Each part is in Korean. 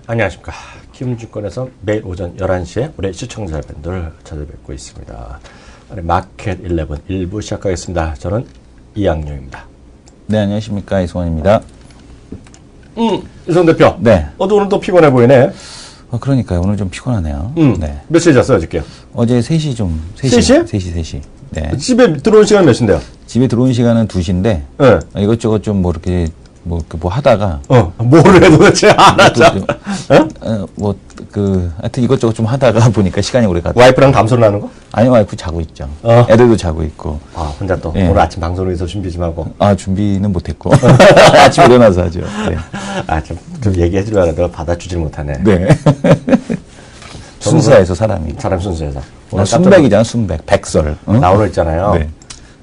안녕하십니까. 키움증권에서 매일 오전 11시에 우리 시청자 여러분들 찾아뵙고 있습니다. 마켓 11 1부 시작하겠습니다. 저는 이양용입니다. 네, 안녕하십니까. 이승원입니다. 이승원 대표. 네. 오늘 또 피곤해 보이네. 그러니까요. 오늘 좀 피곤하네요. 네. 몇 시에 잤어요, 어저께? 어제 3시 좀. 3시? 3시. 네. 집에 들어온 시간 몇 시인데요? 집에 들어온 시간은 2시인데. 네. 이것저것 좀 뭐 이렇게 뭐 하다가. 뭐를 해 도대체 알았죠? 하여튼 이것저것 좀 하다가 보니까 시간이 오래 갔다. 와이프랑 담소를 하는 거? 아니, 와이프 자고 있죠. 애들도 자고 있고. 혼자 또 네. 오늘 아침 방송을 위해서 준비 좀 하고. 준비는 못했고. 아침에 일어나서 하죠. 네. 좀 얘기해 주려고 내가 받아주질 못하네. 네. 순수해서 사람이. 사람 순수해서. 오늘 순백이잖아, 순백. 백설. 응? 나 오늘 있잖아요. 네.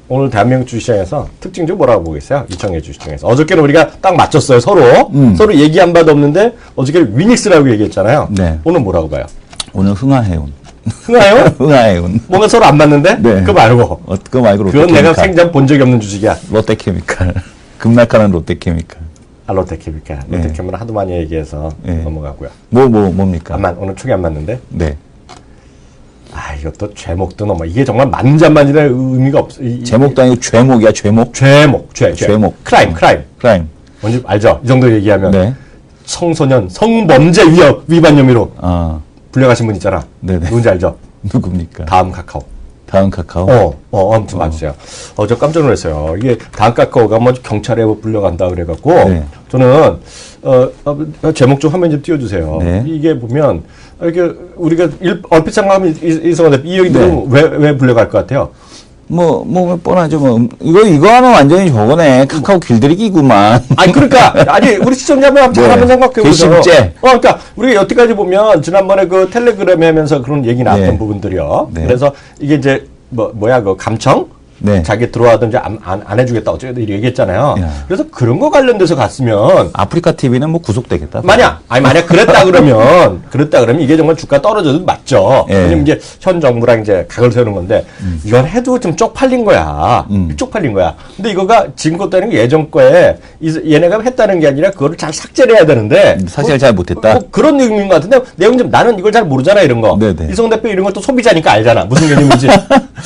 오늘 대한민국 주시장에서 특징 좀 뭐라고 보겠어요? 이청의 주시장에서. 어저께는 우리가 딱 맞췄어요, 서로. 서로 얘기한 바도 없는데 어저께는 위닉스라고 얘기했잖아요. 네. 오늘 뭐라고 봐요? 오늘 흥하해운. 흥하해운? 흥하해운. 뭔가 서로 안 맞는데? 네. 그거 말고. 그거 말고 그건 내가 생전 본 적이 없는 주식이야. 롯데케미칼. 급락하는 롯데케미칼. 롯데케미칼. 네. 롯데케미칼 하도 많이 얘기해서 네. 넘어가고요. 뭡니까? 오늘 촉이 안 맞는데? 네. 이것도 죄목도 너무 이게 정말 만장만장의 의미가 없어. 제목도 아니고 죄목이야, 죄목. 죄목. 크라임. 뭔지 알죠? 이 정도 얘기하면 네. 청소년 성범죄 위반 혐의로 불려가신 분 있잖아. 네네. 누군지 알죠? 누굽니까? 다음 카카오. 아무튼 맞으세요. 저 깜짝 놀랐어요. 이게 다음 카카오가 뭐 경찰에 불려간다 그래갖고 네. 저는 제목 좀 화면 좀 띄워주세요. 네. 이게 보면 이렇게 우리가 얼핏 생각하면 이성한테 이 얘기들은 네. 왜 불려갈 것 같아요? 뻔하죠. 이거 하면 완전히 저거네. 카카오 길들이기구만. 그러니까 우리 시청자분 잘 한번 생각해보세요. 괘씸죄. 그러니까 우리가 여태까지 보면 지난번에 그 텔레그램에 하면서 그런 얘기 나왔던 네. 부분들이요. 네. 그래서 이게 이제 그 감청? 네. 자기 들어와든지 안 해주겠다 어쩌겠다 이렇게 얘기했잖아요. 야. 그래서 그런 거 관련돼서 갔으면 아프리카 TV는 뭐 구속되겠다. 만약 그랬다 그러면 이게 정말 주가 떨어져도 맞죠. 예. 왜냐면 이제 현 정부랑 이제 각을 세우는 건데 이건 해도 좀 쪽팔린 거야. 쪽팔린 거야. 근데 이거가 지금 것도 아니고 예전 거에 얘네가 했다는 게 아니라 그거를 잘 삭제를 해야 되는데 사실 잘 못했다. 그런 의미인 것 같은데 내용 좀 나는 이걸 잘 모르잖아 이런 거. 네네. 이성 대표 이런 걸 또 소비자니까 알잖아. 무슨 개념인지.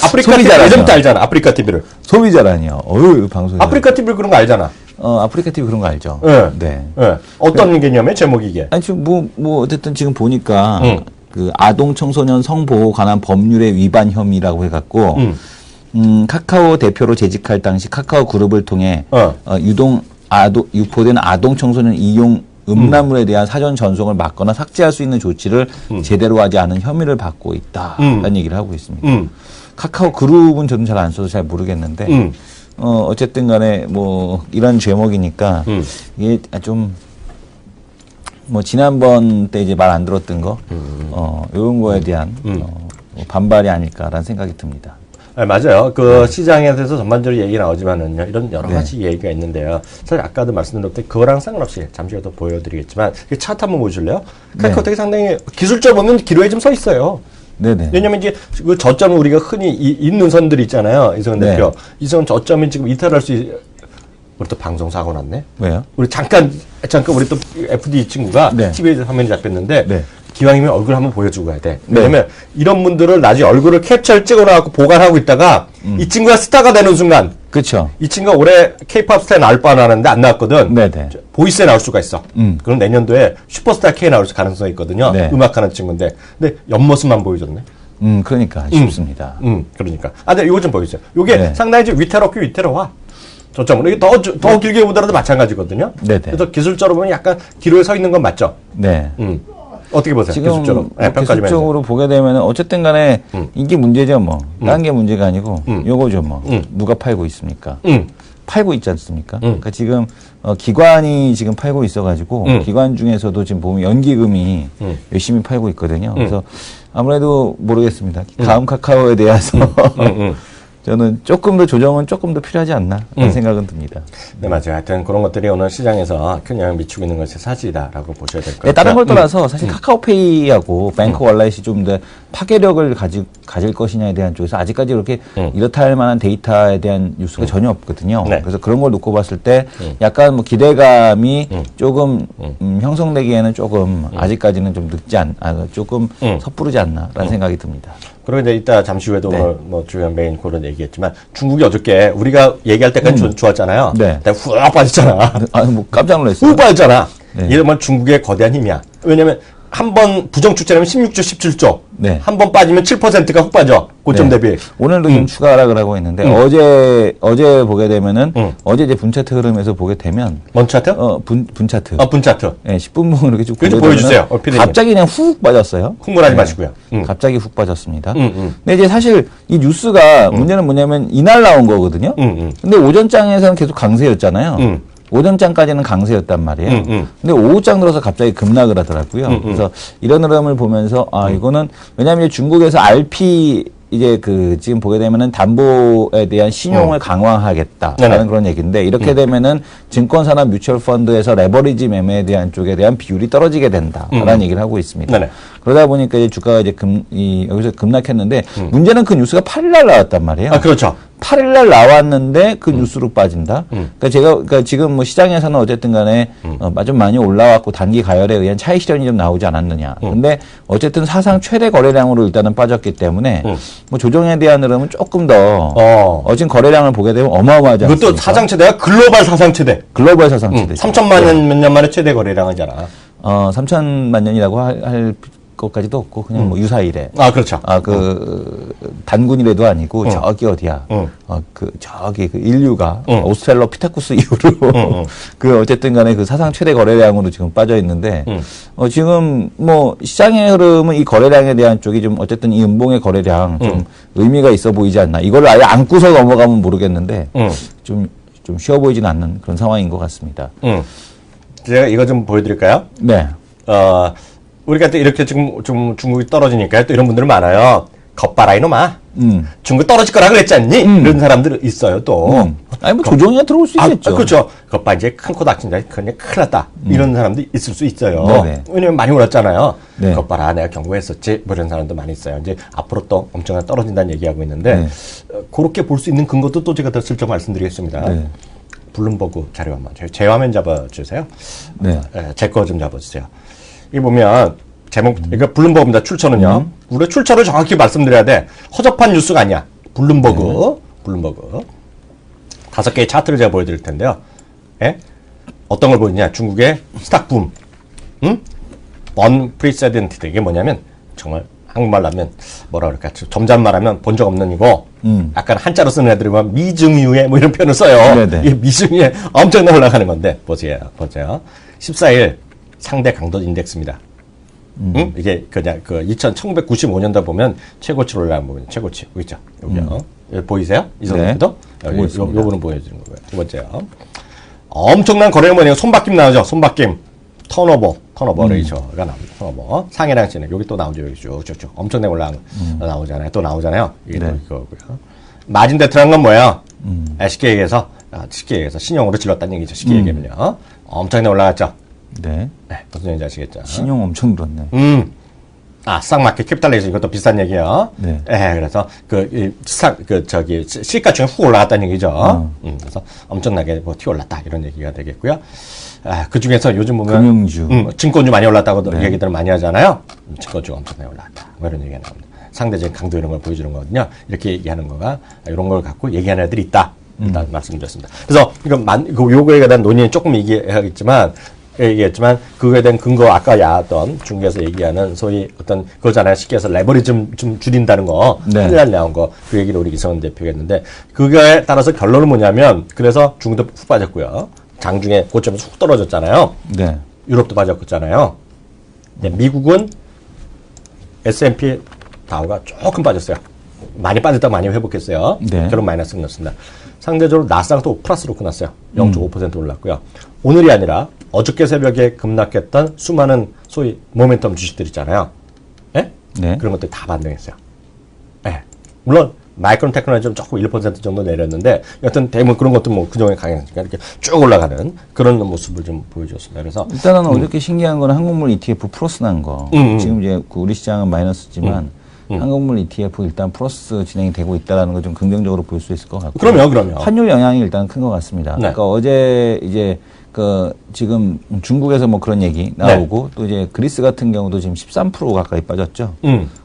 아프리카 TV 소비자라뇨. 예전부터 알잖아. 아프리카 TV를. 소비자라니요. 방송에. 아프리카 TV 그런 거 알잖아. 아프리카 TV 그런 거 알죠. 네. 어떤 개념의 제목이 이게? 지금 어쨌든 지금 보니까 그 아동 청소년 성보호 관한 법률의 위반 혐의라고 해갖고 카카오 대표로 재직할 당시 카카오 그룹을 통해 유포된 아동 청소년 이용 음란물에 대한 사전 전송을 막거나 삭제할 수 있는 조치를 제대로 하지 않은 혐의를 받고 있다라는 얘기를 하고 있습니다. 카카오 그룹은 저는 잘 안 써서 잘 모르겠는데 어쨌든 간에 뭐 이런 제목이니까 이게 좀 뭐 지난번 때 이제 말 안 들었던 거 이런 거에 대한 반발이 아닐까라는 생각이 듭니다. 맞아요. 시장에 대해서 전반적으로 얘기 나오지만은요, 이런 여러 가지 얘기가 있는데요. 사실 아까도 말씀드렸던 그거랑 상관없이 잠시 후에 더 보여드리겠지만, 차트 한번 보실래요? 카카오톡이 상당히 기술적으로 보면 기로에 좀 서 있어요. 네네. 왜냐면 이제 그 저점은 우리가 흔히 있는 선들이 있잖아요. 이성은 대표. 이 선 저점이 지금 이탈할 수 우리 또 방송 사고 났네? 왜요? 우리 잠깐 우리 또 FD 친구가 네. TV에서 화면이 잡혔는데, 네. 기왕이면 얼굴 한번 보여주고 가야 돼. 왜냐면 이런 분들을 나중에 얼굴을 캡처를 찍어놔갖고 보관하고 있다가 이 친구가 스타가 되는 순간 그렇죠. 이 친구가 올해 K-팝 스타에 나올 뻔하는데 안 나왔거든. 네네. 보이스에 나올 수가 있어. 그럼 내년도에 슈퍼스타 K 나올 가능성이 있거든요. 네. 음악하는 친구인데. 근데 옆모습만 보여줬네. 그러니까 쉽습니다. 그러니까. 근데 이거 좀 보여주세요. 이게 네. 상당히 좀 위태롭와. 저점으로. 이게 더 길게 보더라도 마찬가지거든요. 네네. 그래서 기술적으로 보면 약간 기로에 서 있는 건 맞죠? 네. 어떻게 보세요? 지금 기술적으로. 기술적으로 보게 되면 어쨌든 간에 이게 문제죠 뭐. 다른 게 문제가 아니고 요거죠 뭐. 누가 팔고 있습니까? 팔고 있지 않습니까? 그러니까 지금 기관이 지금 팔고 있어가지고 기관 중에서도 지금 보면 연기금이 열심히 팔고 있거든요. 그래서 아무래도 모르겠습니다. 다음 카카오에 대해서 저는 조금 더 조정은 조금 더 필요하지 않나 라는 생각은 듭니다. 네, 맞아요. 하여튼 그런 것들이 오늘 시장에서 큰 영향을 미치고 있는 것이 사실이다라고 보셔야 될 것 같아요. 네, 다른 걸 떠나서 사실 카카오페이하고 뱅크 월렛이 좀 더 파괴력을 가질 것이냐에 대한 쪽에서 아직까지 그렇게 이렇다 할 만한 데이터에 대한 뉴스가 전혀 없거든요. 네. 그래서 그런 걸 놓고 봤을 때 약간 뭐 기대감이 조금 형성되기에는 조금 아직까지는 좀 조금 섣부르지 않나라는 생각이 듭니다. 그리고 이제 이따 잠시 후에도 네. 오늘 뭐 주요 메인 코너 얘기했지만 중국이 어저께 우리가 얘기할 때까지 좋았잖아요. 네. 근데 훅 빠졌잖아. 뭐 깜짝 놀랐어요. 훅 빠졌잖아. 네. 이러면 중국의 거대한 힘이야. 왜냐면 한 번 부정 축제라면 16조, 17조. 네. 한 번 빠지면 7%가 훅 빠져. 고점 네. 대비. 오늘도 좀 추가 하락을 하고 있는데 어제 보게 되면은 어제 이제 분차트 흐름에서 보게 되면 뭔 차트? 분차트. 분차트. 네, 10분봉 이렇게 쭉 그거 좀 보게 보여주세요. 되면은 피디님. 갑자기 그냥 훅 빠졌어요. 흥분하지 마시고요. 갑자기 훅 빠졌습니다. 근데 이제 사실 이 뉴스가 문제는 뭐냐면 이날 나온 거거든요. 근데 오전장에서는 계속 강세였잖아요. 오전장까지는 강세였단 말이에요. 근데 오후장 들어서 갑자기 급락을 하더라고요. 그래서 이런 흐름을 보면서 이거는 왜냐하면 중국에서 RP 이제 지금 보게 되면은 담보에 대한 신용을 강화하겠다라는 네네. 그런 얘기인데 이렇게 되면은 증권사나 뮤추얼 펀드에서 레버리지 매매에 대한 쪽에 대한 비율이 떨어지게 된다라는 얘기를 하고 있습니다. 네네. 그러다 보니까 이제 주가가 이제 여기서 급락했는데 문제는 그 뉴스가 8일날 나왔단 말이에요. 그렇죠. 8일날 나왔는데 그 뉴스로 빠진다. 그러니까 지금 뭐 시장에서는 어쨌든 간에 좀 많이 올라왔고 단기 가열에 의한 차익 실현이 좀 나오지 않았느냐. 근데 어쨌든 사상 최대 거래량으로 일단은 빠졌기 때문에 뭐 조정에 대한 흐름은 조금 더 지금 거래량을 보게 되면 어마어마하지 않습니까? 이것도 사상 최대가 글로벌 사상 최대. 글로벌 사상 최대. 3천만 년 만에 최대 거래량이잖아. 3천만 년이라고 할 것까지도 없고 그냥 뭐 유사일에. 그렇죠. 단군이라도 아니고 저기 어디야. 저기 인류가 오스트랄로피테쿠스 이후로 어쨌든 간에 사상 최대 거래량으로 지금 빠져 있는데 지금 뭐 시장의 흐름은 이 거래량에 대한 쪽이 좀 어쨌든 이 음봉의 거래량 좀 의미가 있어 보이지 않나. 이걸 아예 안고서 넘어가면 모르겠는데 좀 쉬워 보이지는 않는 그런 상황인 것 같습니다. 제가 이거 좀 보여드릴까요? 네. 우리가 또 이렇게 지금 좀 중국이 떨어지니까 또 이런 분들은 많아요. 겉바라 이놈아. 중국 떨어질 거라 그랬지 않니? 이런 사람들 있어요, 또. 아니, 뭐 조정이나 들어올 수 있겠죠. 그렇죠. 겉바 이제 큰 코 닥친다. 그냥 큰일 났다. 이런 사람도 있을 수 있어요. 네네. 왜냐면 많이 올랐잖아요. 네. 겉바라 내가 경고했었지. 뭐 이런 사람도 많이 있어요. 이제 앞으로 또 엄청나게 떨어진다는 얘기하고 있는데, 그렇게 볼 수 있는 근거도 또 제가 더 슬쩍 말씀드리겠습니다. 네. 블룸버그 자료 한번. 제 화면 잡아주세요. 네. 제 거 좀 잡아주세요. 이 보면 제목 그러니까 블룸버그입니다. 출처는요. 우리 출처를 정확히 말씀드려야 돼. 허접한 뉴스가 아니야. 블룸버그. 5개의 차트를 제가 보여드릴 텐데요. 예? 어떤 걸 보이냐? 중국의 스탁붐. unprecedented. 이게 뭐냐면 정말 한국말로 하면 뭐라 그럴까? 점잖은 말하면 본 적 없는 이고 약간 한자로 쓰는 애들이 보면 미증유에 뭐 이런 표현을 써요. 네네. 이게 미증유에 엄청나게 올라가는 건데 보세요. 14일 상대 강도 인덱스입니다. 이게 그냥 1995년도 보면 최고치로 올라간 부분, 최고치 여기 있죠. 여기요. 여기 보이세요? 이 선수도 보고 있습니다. 요거는 보여주는 거고요. 두 번째요. 엄청난 거래량 뭐냐면 손바뀜 나오죠. 손바뀜. 턴오버 레이셔가 나옵니다. 턴오버. 상해랑 진행. 여기 또 나오죠. 여기 쭉쭉쭉. 엄청나게 올라간 거 나오잖아요. 또 나오잖아요. 이게 네. 이거고요. 마진 데트라는 건 뭐예요? 쉽게 얘기해서 신용으로 질렀다는 얘기죠. 쉽게 얘기하면요. 엄청나게 올라갔죠. 네. 네, 무슨 얘기인지 아시겠죠? 신용 엄청 늘었네. 스탁마켓 캡달레이션 이것도 비싼 얘기예요. 네. 그래서 시가총이 훅 올라갔다는 얘기죠. 그래서 엄청나게 튀어 올랐다 이런 얘기가 되겠고요. 그 중에서 요즘 보면 금융주, 증권주 많이 올랐다고 얘기들을 많이 하잖아요. 증권주가 엄청나게 올랐다. 뭐 이런 얘기가 나옵니다. 상대적인 강도 이런 걸 보여주는 거거든요. 이렇게 얘기하는 거가 이런 걸 갖고 얘기하는 애들이 있다. 일단 말씀드렸습니다. 그래서 요거에 대한 논의는 조금 얘기하겠지만. 그거에 대한 근거 아까 야던 중국에서 얘기하는 소위 어떤 그거잖아요. 쉽게 해서 레버리지 좀 줄인다는 거, 네. 큰일 나온 거, 그 얘기를 우리 이성은 대표가 했는데 그거에 따라서 결론은 뭐냐면 그래서 중국도 훅 빠졌고요. 장중에 고점에서 훅 떨어졌잖아요. 네. 유럽도 빠졌잖아요. 미국은 S&P 다우가 조금 빠졌어요. 많이 빠졌다고 많이 회복했어요. 네. 결론 마이너스 끝났습니다. 상대적으로 나스닥도 플러스로 끝났어요. 0.5% 올랐고요. 오늘이 아니라 어저께 새벽에 급락했던 수많은 소위 모멘텀 주식들 있잖아요. 예? 네. 그런 것들 다 반등했어요. 예. 물론 마이크론 테크놀로지 좀 조금 1% 정도 내렸는데 여튼 대부분 그런 것도 뭐 그동안에 강했으니까 이렇게 쭉 올라가는 그런 모습을 좀 보여줬습니다. 그래서 일단은 어저께 신기한 거는 항공물 ETF 플러스 난 거. 지금 이제 우리 시장은 마이너스지만 항공물 ETF 일단 플러스 진행이 되고 있다는 걸 좀 긍정적으로 볼 수 있을 것 같고. 그럼요. 환율 영향이 일단 큰 것 같습니다. 네. 그러니까 어제 이제 지금 중국에서 뭐 그런 얘기 나오고 또 이제 그리스 같은 경우도 지금 13% 가까이 빠졌죠.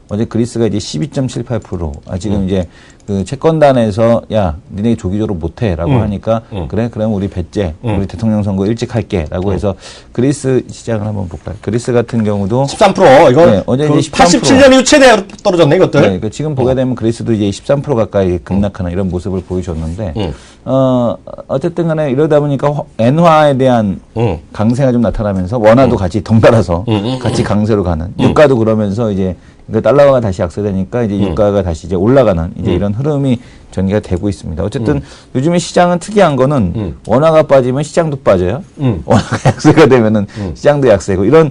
어제 그리스가 이제 12.78%. 지금 이제 그 채권단에서 야, 니네 조기 졸업 못해라고 하니까 그래, 그럼 우리 배째, 우리 대통령 선거 일찍 할게라고 해서 그리스 시장을 한번 볼까요? 그리스 같은 경우도 13% 이거 네, 어제 그 이제 87년 이후 최대로 떨어졌네 이것들. 네, 그 지금 보게 되면 그리스도 이제 13% 가까이 급락하는 이런 모습을 보여줬는데, 어쨌든 간에 이러다 보니까 엔화에 대한 강세가 좀 나타나면서 원화도 같이 덩달아서 같이 강세로 가는, 유가도 그러면서 이제 그 달러가 다시 약세되니까 이제 유가가 다시 이제 올라가는 이제 이런 흐름이 전개가 되고 있습니다. 어쨌든 요즘에 시장은 특이한 거는 원화가 빠지면 시장도 빠져요. 원화가 약세가 되면은 시장도 약세고 이런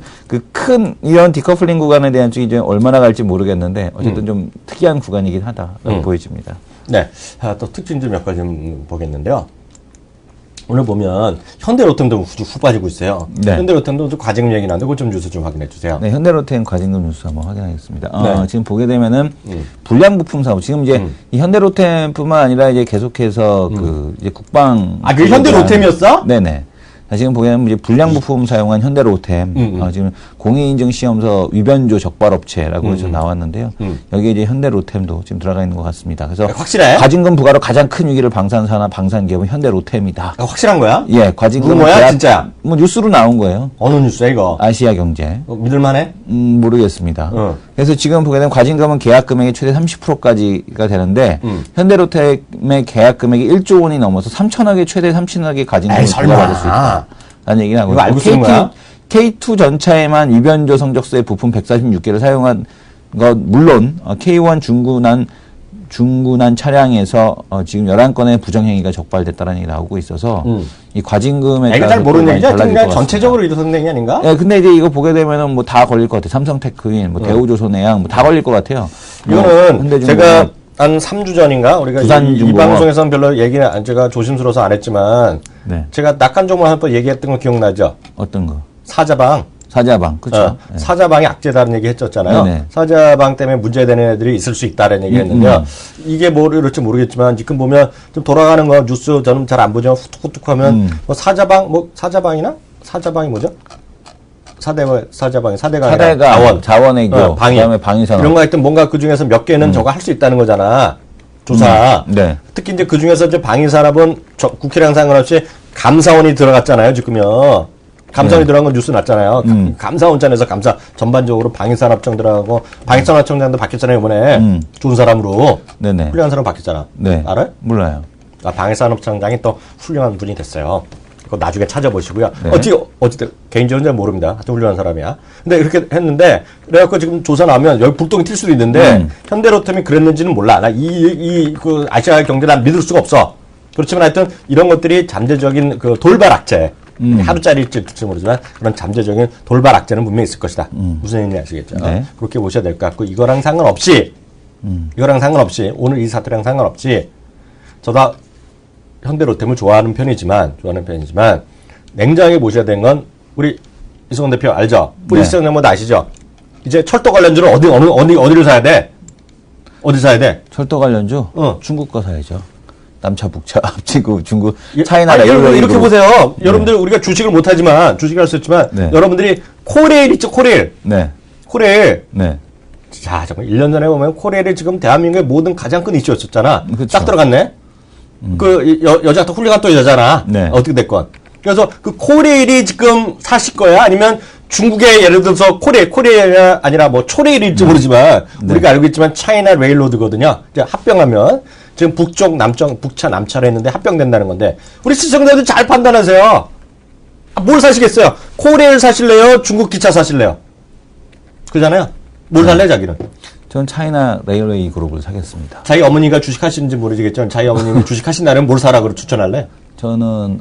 이런 디커플링 구간에 대한 쪽이 이제 얼마나 갈지 모르겠는데 어쨌든 좀 특이한 구간이긴 하다라고 보여집니다. 네. 또 특징 좀 몇 가지 좀 보겠는데요. 오늘 보면 현대로템도 후 빠지고 있어요. 네. 현대로템도 좀 과징금 얘기 나는데 그거 좀 뉴스 좀 확인해 주세요. 네, 현대로템 과징금 뉴스 한번 확인하겠습니다. 네. 지금 보게 되면은 불량부품 사업 지금 이제 이 현대로템뿐만 아니라 이제 계속해서 이제 국방 그 현대로템이었어? 네네. 지금 보게 되면 이제 불량부품 사용한 현대로템 지금 공인인증시험서 위변조 적발업체라고 해서 나왔는데요. 여기에 이제 현대로템도 지금 들어가 있는 것 같습니다. 그래서 확실해? 과징금 부과로 가장 큰 위기를 방산사나 방산기업은 현대로템이다. 확실한 거야? 예, 과징금 뭐야 진짜? 뭐 뉴스로 나온 거예요. 어느 뉴스야 이거? 아시아경제. 믿을만해? 모르겠습니다. 그래서 지금 보게 되면 과징금은 계약 금액의 최대 30%까지가 되는데 현대로템의 계약 금액이 1조 원이 넘어서 3천억의 최대 3천억의 과징금을 부과받을 수 있다. 라는 얘기를 하고 이거 알고 쓰는 거야? K2 전차에만 위변조 성적서의 부품 146개를 사용한 것 물론 K1 중군한 차량에서 지금 11건의 부정행위가 적발됐다는 얘기가 나오고 있어서 이 과징금에 따라서 이거 잘 모르는 얘기죠? 달라질 그냥 것 전체적으로 일어서는 얘기 아닌가? 네, 근데 이제 이거 보게 되면은 뭐 다 걸릴 것 같아요. 삼성테크인, 뭐 대우조선해양, 뭐 다 걸릴 것 같아요. 이거는 제가 한 3주 전인가 우리가 이 방송에서는 별로 제가 조심스러워서 안 했지만 네. 제가 낙한종목 한 번 얘기했던 거 기억나죠? 어떤 거? 사자방. 그렇죠. 네. 사자방이 악재다는 얘기 했었잖아요. 네네. 사자방 때문에 문제되는 애들이 있을 수 있다는 얘기 했는데요. 이게 뭐 그럴지 모르겠지만 지금 보면 좀 돌아가는 거 뉴스 저는 잘 안 보지만 후툭후툭 하면 뭐 사자방이나? 사자방이 뭐죠? 사자방이 사대가 자원외교, 방위. 그다음에 방위산업 이런 거 하여튼 뭔가 그 중에서 몇 개는 저거 할 수 있다는 거잖아. 조사. 네. 특히 이제 그 중에서 이제 방위산업은 국회랑 상관없이 감사원이 들어갔잖아요, 지금요. 감사원이 들어간 건 뉴스 났잖아요. 감사원장에서 전반적으로 방위산업청 들어가고 방위산업청장도 바뀌었잖아요, 이번에. 좋은 사람으로. 네네. 훌륭한 사람 바뀌었잖아. 네. 알아요? 몰라요. 방위산업청장이 또 훌륭한 분이 됐어요. 그거 나중에 찾아보시고요. 네. 어쨌든 개인적으로 잘 모릅니다. 하여튼 훌륭한 사람이야. 근데 이렇게 했는데 그래갖고 지금 조사 나오면 여기 불똥이 튈 수도 있는데 현대로템이 그랬는지는 몰라. 나 그 아시아 경제 난 믿을 수가 없어. 그렇지만 하여튼 이런 것들이 잠재적인 그 돌발 악재. 하루짜리일지 모르지만 그런 잠재적인 돌발 악재는 분명히 있을 것이다. 무슨 얘기인지 아시겠죠? 네. 그렇게 보셔야 될 것 같고 이거랑 상관없이 오늘 이 사태랑 상관없이 저도 현대로템을 좋아하는 편이지만 냉정하게 보셔야 되는 건 우리 이승원 대표 알죠? 우리 네. 시청자분 아시죠? 이제 철도 관련주를 어디를 사야 돼? 어디 사야 돼? 철도 관련주? 중국 거 사야죠. 남차 북차 합치고 중국 예, 차이나 여러분 이렇게 보세요. 여러분들 우리가 주식을 못하지만 주식을 할 수 있지만 여러분들이 코레일 있죠, 코레일. 네. 코레일. 네. 자, 정말 1년 전에 보면 코레일이 지금 대한민국의 모든 가장 큰 이슈였었잖아. 그쵸. 딱 들어갔네. 그 여자 또 훌륭한 또 여자잖아. 네. 어떻게 됐건. 그래서 그 코레일이 지금 사실 거야? 아니면 중국의 예를 들어서 코레일이 아니라 뭐 초레일일지 모르지만 우리가 알고 있지만 차이나 레일로드거든요. 이제 합병하면 지금 북차 남차로 했는데 합병된다는 건데 우리 시청자들 잘 판단하세요. 뭘 사시겠어요? 코레일 사실래요? 중국 기차 사실래요? 그잖아요. 뭘 살래 자기는? 전 차이나 레일웨이 그룹을 사겠습니다. 자기 어머니가 주식하시는지 모르겠지만 자기 어머님이 주식하신다면 뭘 사라고 추천할래? 저는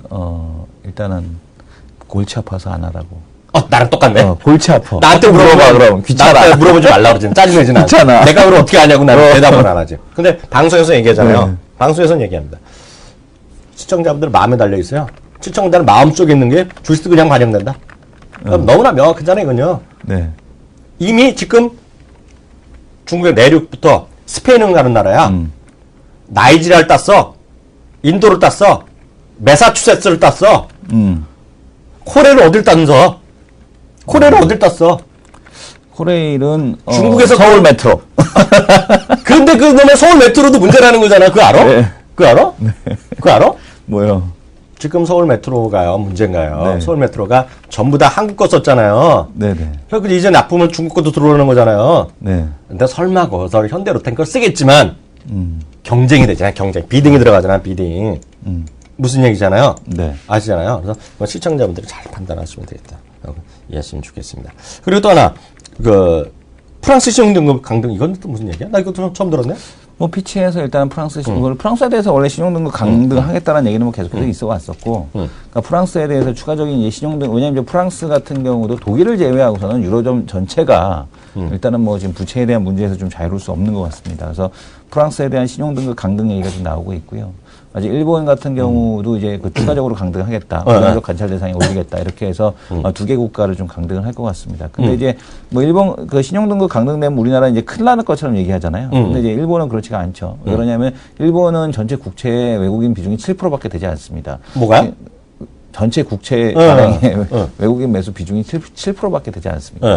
일단은 골치 아파서 안 하라고. 나랑 똑같네. 골치 아파. 나한테 물어봐, 그럼. 귀찮아. 나한테 물어보지 말라 그러지. 짜증내지 나. 귀찮아. 내가 그걸 어떻게 하냐고 나는 대답을 안 하지. 근데 방송에서 얘기하잖아요. 네. 방송에서는 얘기합니다. 시청자분들 마음에 달려 있어요. 시청자는 마음 속에 있는 게 주식도 그냥 반영된다. 그럼 너무나 명확하잖아요, 이건요. 네. 이미 지금 중국의 내륙부터 스페인을 가는 나라야. 나이지리아를 땄어. 인도를 땄어. 매사추세츠를 땄어. 코레이를 어딜 땄어? 코레이를 어딜 땄어? 코레일은 중국에서 서울 메트로. 그런데 그 놈의 서울 메트로도 문제라는 거잖아. 그거 알아? 네. 그거 알아? 그거 알아? 뭐요? 지금 서울 메트로가요. 문제인가요? 네. 서울 메트로가 전부 다 한국 거 썼잖아요. 네네. 그래서 이제 납품은 중국 것도 들어오는 거잖아요. 네. 근데 설마 거기서 현대로템 걸 쓰겠지만 경쟁이 되잖아요. 경쟁. 비딩이 들어가잖아. 비딩. 무슨 얘기잖아요. 네. 아시잖아요. 그래서 시청자분들이 잘 판단하시면 되겠다. 이해하시면 좋겠습니다. 그리고 또 하나 프랑스 신용등급 강등 이건 또 무슨 얘기야? 나 이거 처음 들었네. 뭐 피치에서 일단 프랑스에 대해서 원래 신용등급 강등하겠다는 얘기는 뭐 계속해서 있어 왔었고, 그러니까 프랑스에 대해서 추가적인 이제 신용등 왜냐하면 이제 프랑스 같은 경우도 독일을 제외하고서는 유로존 전체가 일단은 뭐 지금 부채에 대한 문제에서 좀 자유로울 수 없는 것 같습니다. 그래서 프랑스에 대한 신용등급 강등 얘기가 좀 나오고 있고요. 아직 일본 같은 경우도 이제 추가적으로 강등하겠다, 부정적 관찰 대상에 올리겠다 이렇게 해서 두 개 국가를 좀 강등을 할 것 같습니다. 근데 이제 뭐 일본 신용등급 강등되면 우리나라 이제 큰일 나는 것처럼 얘기하잖아요. 근데 이제 일본은 그렇지가 않죠. 왜 그러냐면 일본은 전체 국채 외국인 비중이 7%밖에 되지 않습니다. 뭐가? 전체 국채 발행의 외국인 매수 비중이 7%밖에 되지 않습니다.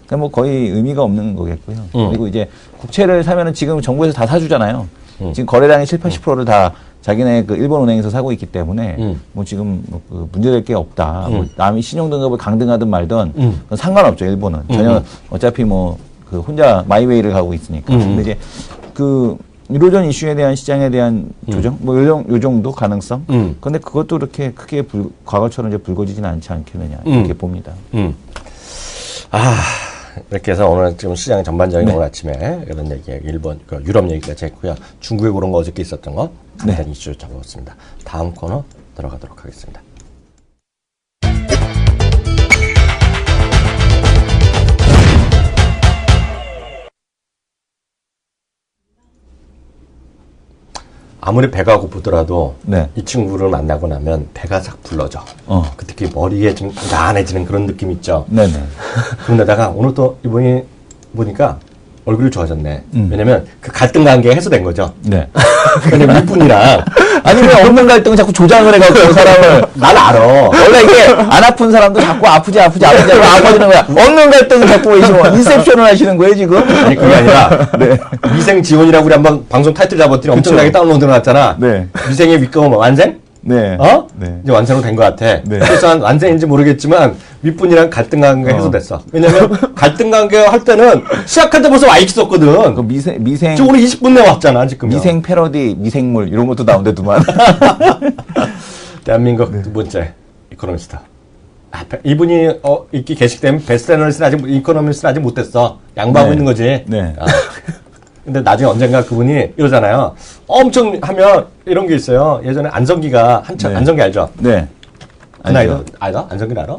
그러니까 뭐 거의 의미가 없는 거겠고요. 그리고 이제 국채를 사면은 지금 정부에서 다 사주잖아요. 지금 거래량의 70~80%를 다 자기네 그 일본 은행에서 사고 있기 때문에 뭐 지금 뭐 문제될 게 없다. 뭐 남이 신용등급을 강등하든 말든 그건 상관없죠. 일본은 전혀 어차피 뭐 그 혼자 마이웨이를 가고 있으니까. 근데 이제 그 유로존 이슈에 대한 시장에 대한 조정 뭐 요 정도 가능성. 근데 그것도 이렇게 크게 과거처럼 이제 불거지지는 않지 않겠느냐 이렇게 봅니다. 이렇게 해서 오늘 지금 시장 전반적인 오늘 아침에 이런 얘기, 일본, 유럽 얘기까지 했고요. 중국에 그런 거 어저께 있었던 거 간단히 이슈 잡아봤습니다. 다음 코너 들어가도록 하겠습니다. 아무리 배가 고프더라도 이 친구를 만나고 나면 배가 싹 불러져. 특히 머리에 좀 나안해지는 그런 느낌 있죠. 네네. 그런데다가 오늘 또 이분이 보니까 얼굴이 좋아졌네. 왜냐면 그 갈등 관계가 해소된 거죠. 네. 왜냐면 윗분이랑. 아니, 왜 없는 갈등을 자꾸 조장을 해가지고 사람을. 난 알아. 원래 이게 안 아픈 사람도 자꾸 아프지 하고 아파지는 거야. 없는 갈등을 자꾸 보이시면 인셉션을 하시는 거예요, 지금? 아니, 그게 아니라. 미생 지원이라고 우리 한번 방송 타이틀 잡았더니 엄청나게 다운로드 나왔잖아. 미생의 윗검은 완생? 이제 완성은 된 것 같아. 그래서 완성인지 모르겠지만 윗분이랑 갈등 관계가 해소됐어. 왜냐면 갈등 관계 할 때는 시작할 때 벌써 와 있었거든. 그 미생 지금 오늘 20분 내에 왔잖아, 지금. 미생 패러디, 미생물 이런 것도 나온대더만. 대한민국 두 번째 이코노미스트. 이분이 있기 게시되면 베스트 애널리스트는 아직 이코노미스트는 아직 못됐어. 양보하고 있는 거지. 근데 나중에 언젠가 그분이 이러잖아요. 엄청 하면 이런 게 있어요. 예전에 안성기가 한참, 안성기 알죠? 네. 그 나이도 알아? 안성기를 알아?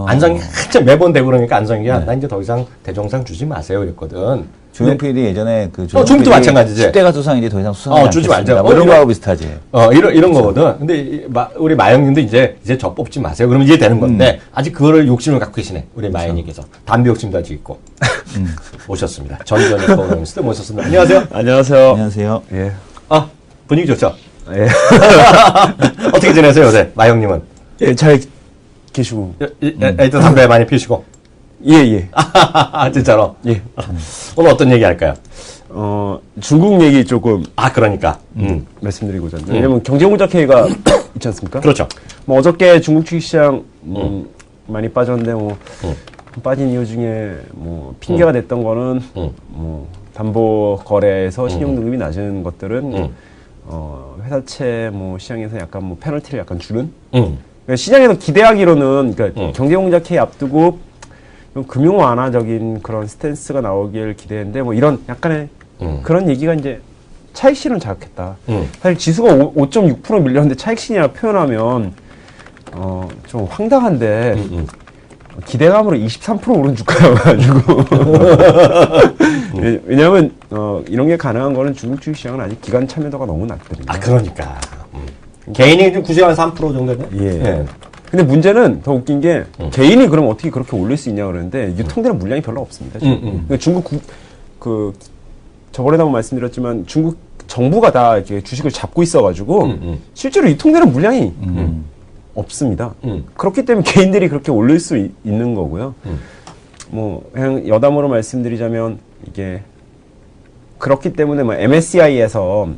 안성기 한참 매번 되고 그러니까 안성기가 나 이제 더 이상 대종상 주지 마세요 이랬거든. 조용 PD 예전에 그 조용도 마찬가지지. 10대 가수상 이제 더 이상 수상 주지 말자. 이런 거하고 비슷하지. 이런 거거든. 근데 우리 마영님도 이제 저 뽑지 마세요. 그러면 이해 되는 건데 아직 그거를 욕심을 갖고 계시네. 우리 마영님께서 담배 욕심도 아직 있고 모셨습니다. 전전 이코노미스트 모셨습니다. 안녕하세요. 안녕하세요. 안녕하세요. 예. 분위기 좋죠? 예. 어떻게 지내세요 요새 마영님은? 예, 잘 계시고. 일단 담배 많이 피우시고. 예. 진짜로? 예. 오늘 어떤 얘기 할까요? 중국 얘기 조금. 그러니까. 말씀드리고자. 왜냐면 경제공작회의가 있지 않습니까? 그렇죠. 뭐 어저께 중국 주식시장, 많이 빠졌는데, 빠진 이유 중에, 핑계가 됐던 거는, 담보 거래에서 신용등급이 낮은 것들은, 회사채 시장에서 약간 페널티를 약간 주는? 그러니까 시장에서 기대하기로는, 그러니까 경제공작회의 앞두고, 금융 완화적인 그런 스탠스가 나오길 기대했는데 이런 약간의 그런 얘기가 이제 차익실은 자극했다. 사실 지수가 5.6% 밀렸는데 차익실이라 표현하면 좀 황당한데 기대감으로 23% 오른 주가여가지고 왜냐하면 이런 게 가능한 거는 중국 주식시장은 아직 기관 참여도가 너무 낮거든요. 아, 그러니까. 개인이 좀 구제한 3% 정도네? 예. 근데 문제는 더 웃긴 게 개인이 그럼 어떻게 그렇게 올릴 수 있냐 그러는데 유통되는 물량이 별로 없습니다. 그러니까 중국 저번에도 한번 말씀드렸지만 중국 정부가 다 이렇게 주식을 잡고 있어가지고 실제로 유통되는 물량이 없습니다. 그렇기 때문에 개인들이 그렇게 올릴 수 있는 거고요. 뭐 그냥 여담으로 말씀드리자면 이게 그렇기 때문에 뭐 MSCI에서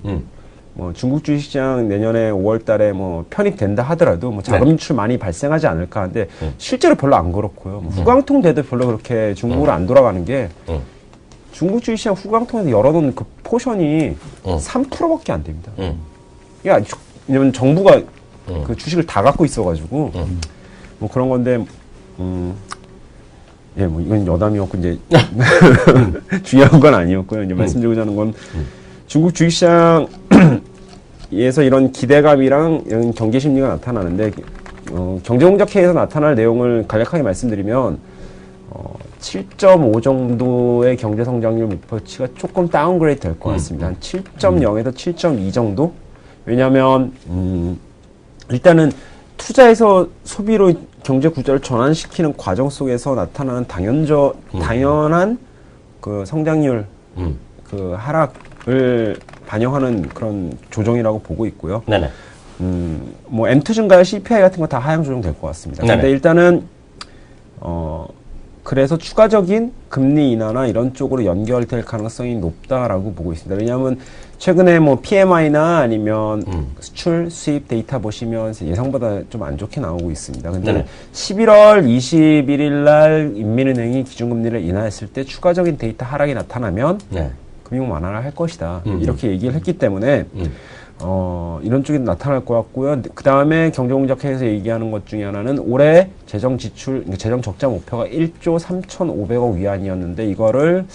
뭐 중국 주식시장 내년에 5월달에 뭐 편입된다 하더라도 뭐 자금 유출 많이 발생하지 않을까 하는데 실제로 별로 안 그렇고요. 뭐 후광통 돼도 별로 그렇게 중국으로 안 돌아가는 게 중국 주식시장 후광통에서 열어놓은 그 포션이 3%밖에 안 됩니다. 그러니까 왜냐면 정부가 그 주식을 다 갖고 있어가지고 뭐 그런 건데 예, 뭐 이건 여담이었고 이제 중요한 건 아니었고요. 이제 말씀드리고자 하는 건 중국 주식시장에서 이런 기대감이랑 이런 경계 심리가 나타나는데 경제공작회의에서 나타날 내용을 간략하게 말씀드리면 7.5 정도의 경제 성장률 목표치가 조금 다운그레이드 될 것 같습니다. 한 7.0에서 7.2 정도? 왜냐하면 일단은 투자에서 소비로 경제 구조를 전환시키는 과정 속에서 나타나는 당연한 그 성장률 그 하락을 반영하는 그런 조정이라고 보고 있고요. 네네. 뭐 M2 증가와 CPI 같은 거 다 하향 조정될 것 같습니다. 네네. 근데 일단은 그래서 추가적인 금리 인하나 이런 쪽으로 연결될 가능성이 높다라고 보고 있습니다. 왜냐하면 최근에 뭐 PMI나 아니면 수출 수입 데이터 보시면 예상보다 좀 안 좋게 나오고 있습니다. 근데 네네. 11월 21일 날 인민은행이 기준금리를 인하했을 때 추가적인 데이터 하락이 나타나면 네. 금융 완화를 할 것이다. 이렇게 얘기를 했기 때문에 이런 쪽이 나타날 것 같고요. 그 다음에 경제공작회에서 얘기하는 것 중에 하나는 올해 재정 지출, 그러니까 재정 적자 목표가 1조 3,500억 위안이었는데 이거를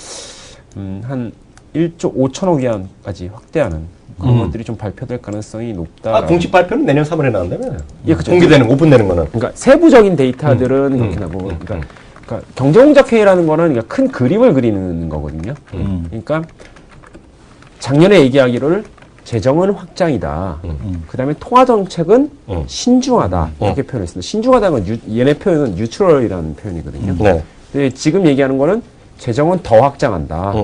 한 1조 5천억 위안까지 확대하는 그런 것들이 좀 발표될 가능성이 높다. 아, 공식 발표는 내년 3월에 나온다면? 예, 그쵸. 공개되는, 오픈되는 거는? 그러니까 세부적인 데이터들은 그렇게 나고, 그러니까 경제공작회의라는 거는 그러니까 큰 그림을 그리는 거거든요. 그러니까 작년에 얘기하기를 재정은 확장이다. 그 다음에 통화정책은 신중하다. 이렇게 표현했습니다. 신중하다는 건 얘네 표현은 뉴트럴이라는 표현이거든요. 네. 근데 지금 얘기하는 거는 재정은 더 확장한다.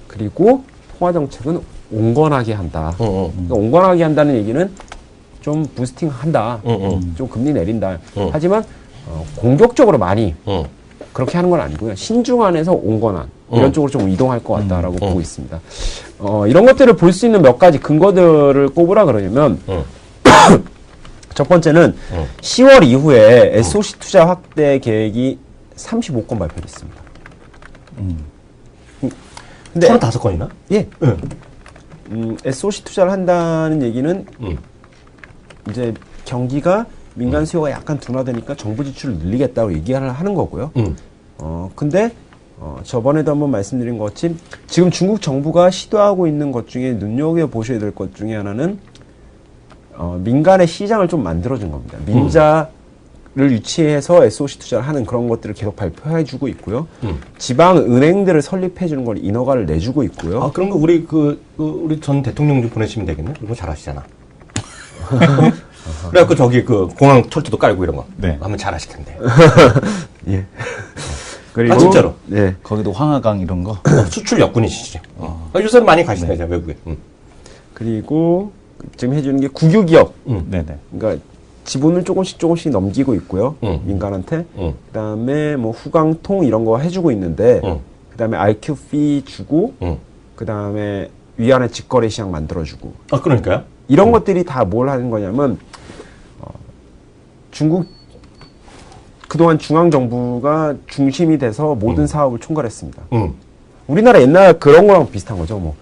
그리고 통화정책은 온건하게 한다. 그러니까 온건하게 한다는 얘기는 좀 부스팅 한다. 좀 금리 내린다. 하지만 공격적으로 많이 그렇게 하는 건 아니고요. 신중한에서 온건한 이런 쪽으로 좀 이동할 것 같다라고 보고 있습니다. 이런 것들을 볼 수 있는 몇 가지 근거들을 꼽으라 그러냐면 첫 번째는 10월 이후에 SOC 투자 확대 계획이 35건 발표됐습니다. 근데 35건이나? 예. SOC 투자를 한다는 얘기는 이제 경기가 민간 수요가 약간 둔화되니까 정부 지출을 늘리겠다고 얘기를 하는 거고요. 근데 저번에도 한번 말씀드린 것 같이 지금 중국 정부가 시도하고 있는 것 중에 눈여겨보셔야 될 것 중에 하나는 민간의 시장을 좀 만들어준 겁니다. 민자를 유치해서 SOC 투자를 하는 그런 것들을 계속 발표해주고 있고요. 지방 은행들을 설립해주는 걸 인허가를 내주고 있고요. 아, 그런 거 우리 우리 전 대통령 좀 보내시면 되겠네? 그거 잘하시잖아. 그래갖고 저기 공항 철도도 깔고 이런 거. 네. 하면 잘하실 텐데. 예. 그리고 아, 진짜로? 네. 거기도 황하강 이런 거. 수출 역군이시죠. 요새는 많이 가시네, 외국에. 그리고 지금 해주는 게 국유기업. 네네. 그러니까 지분을 조금씩 넘기고 있고요. 민간한테. 그다음에 뭐 후광통 이런 거 해주고 있는데 그다음에 RQ 피 주고 그다음에 위안의 직거래 시장 만들어주고. 아, 그러니까요? 이런 것들이 다 뭘 하는 거냐면 중국 그동안 중앙정부가 중심이 돼서 모든 사업을 총괄했습니다. 우리나라 옛날 그런 거랑 비슷한 거죠. 뭐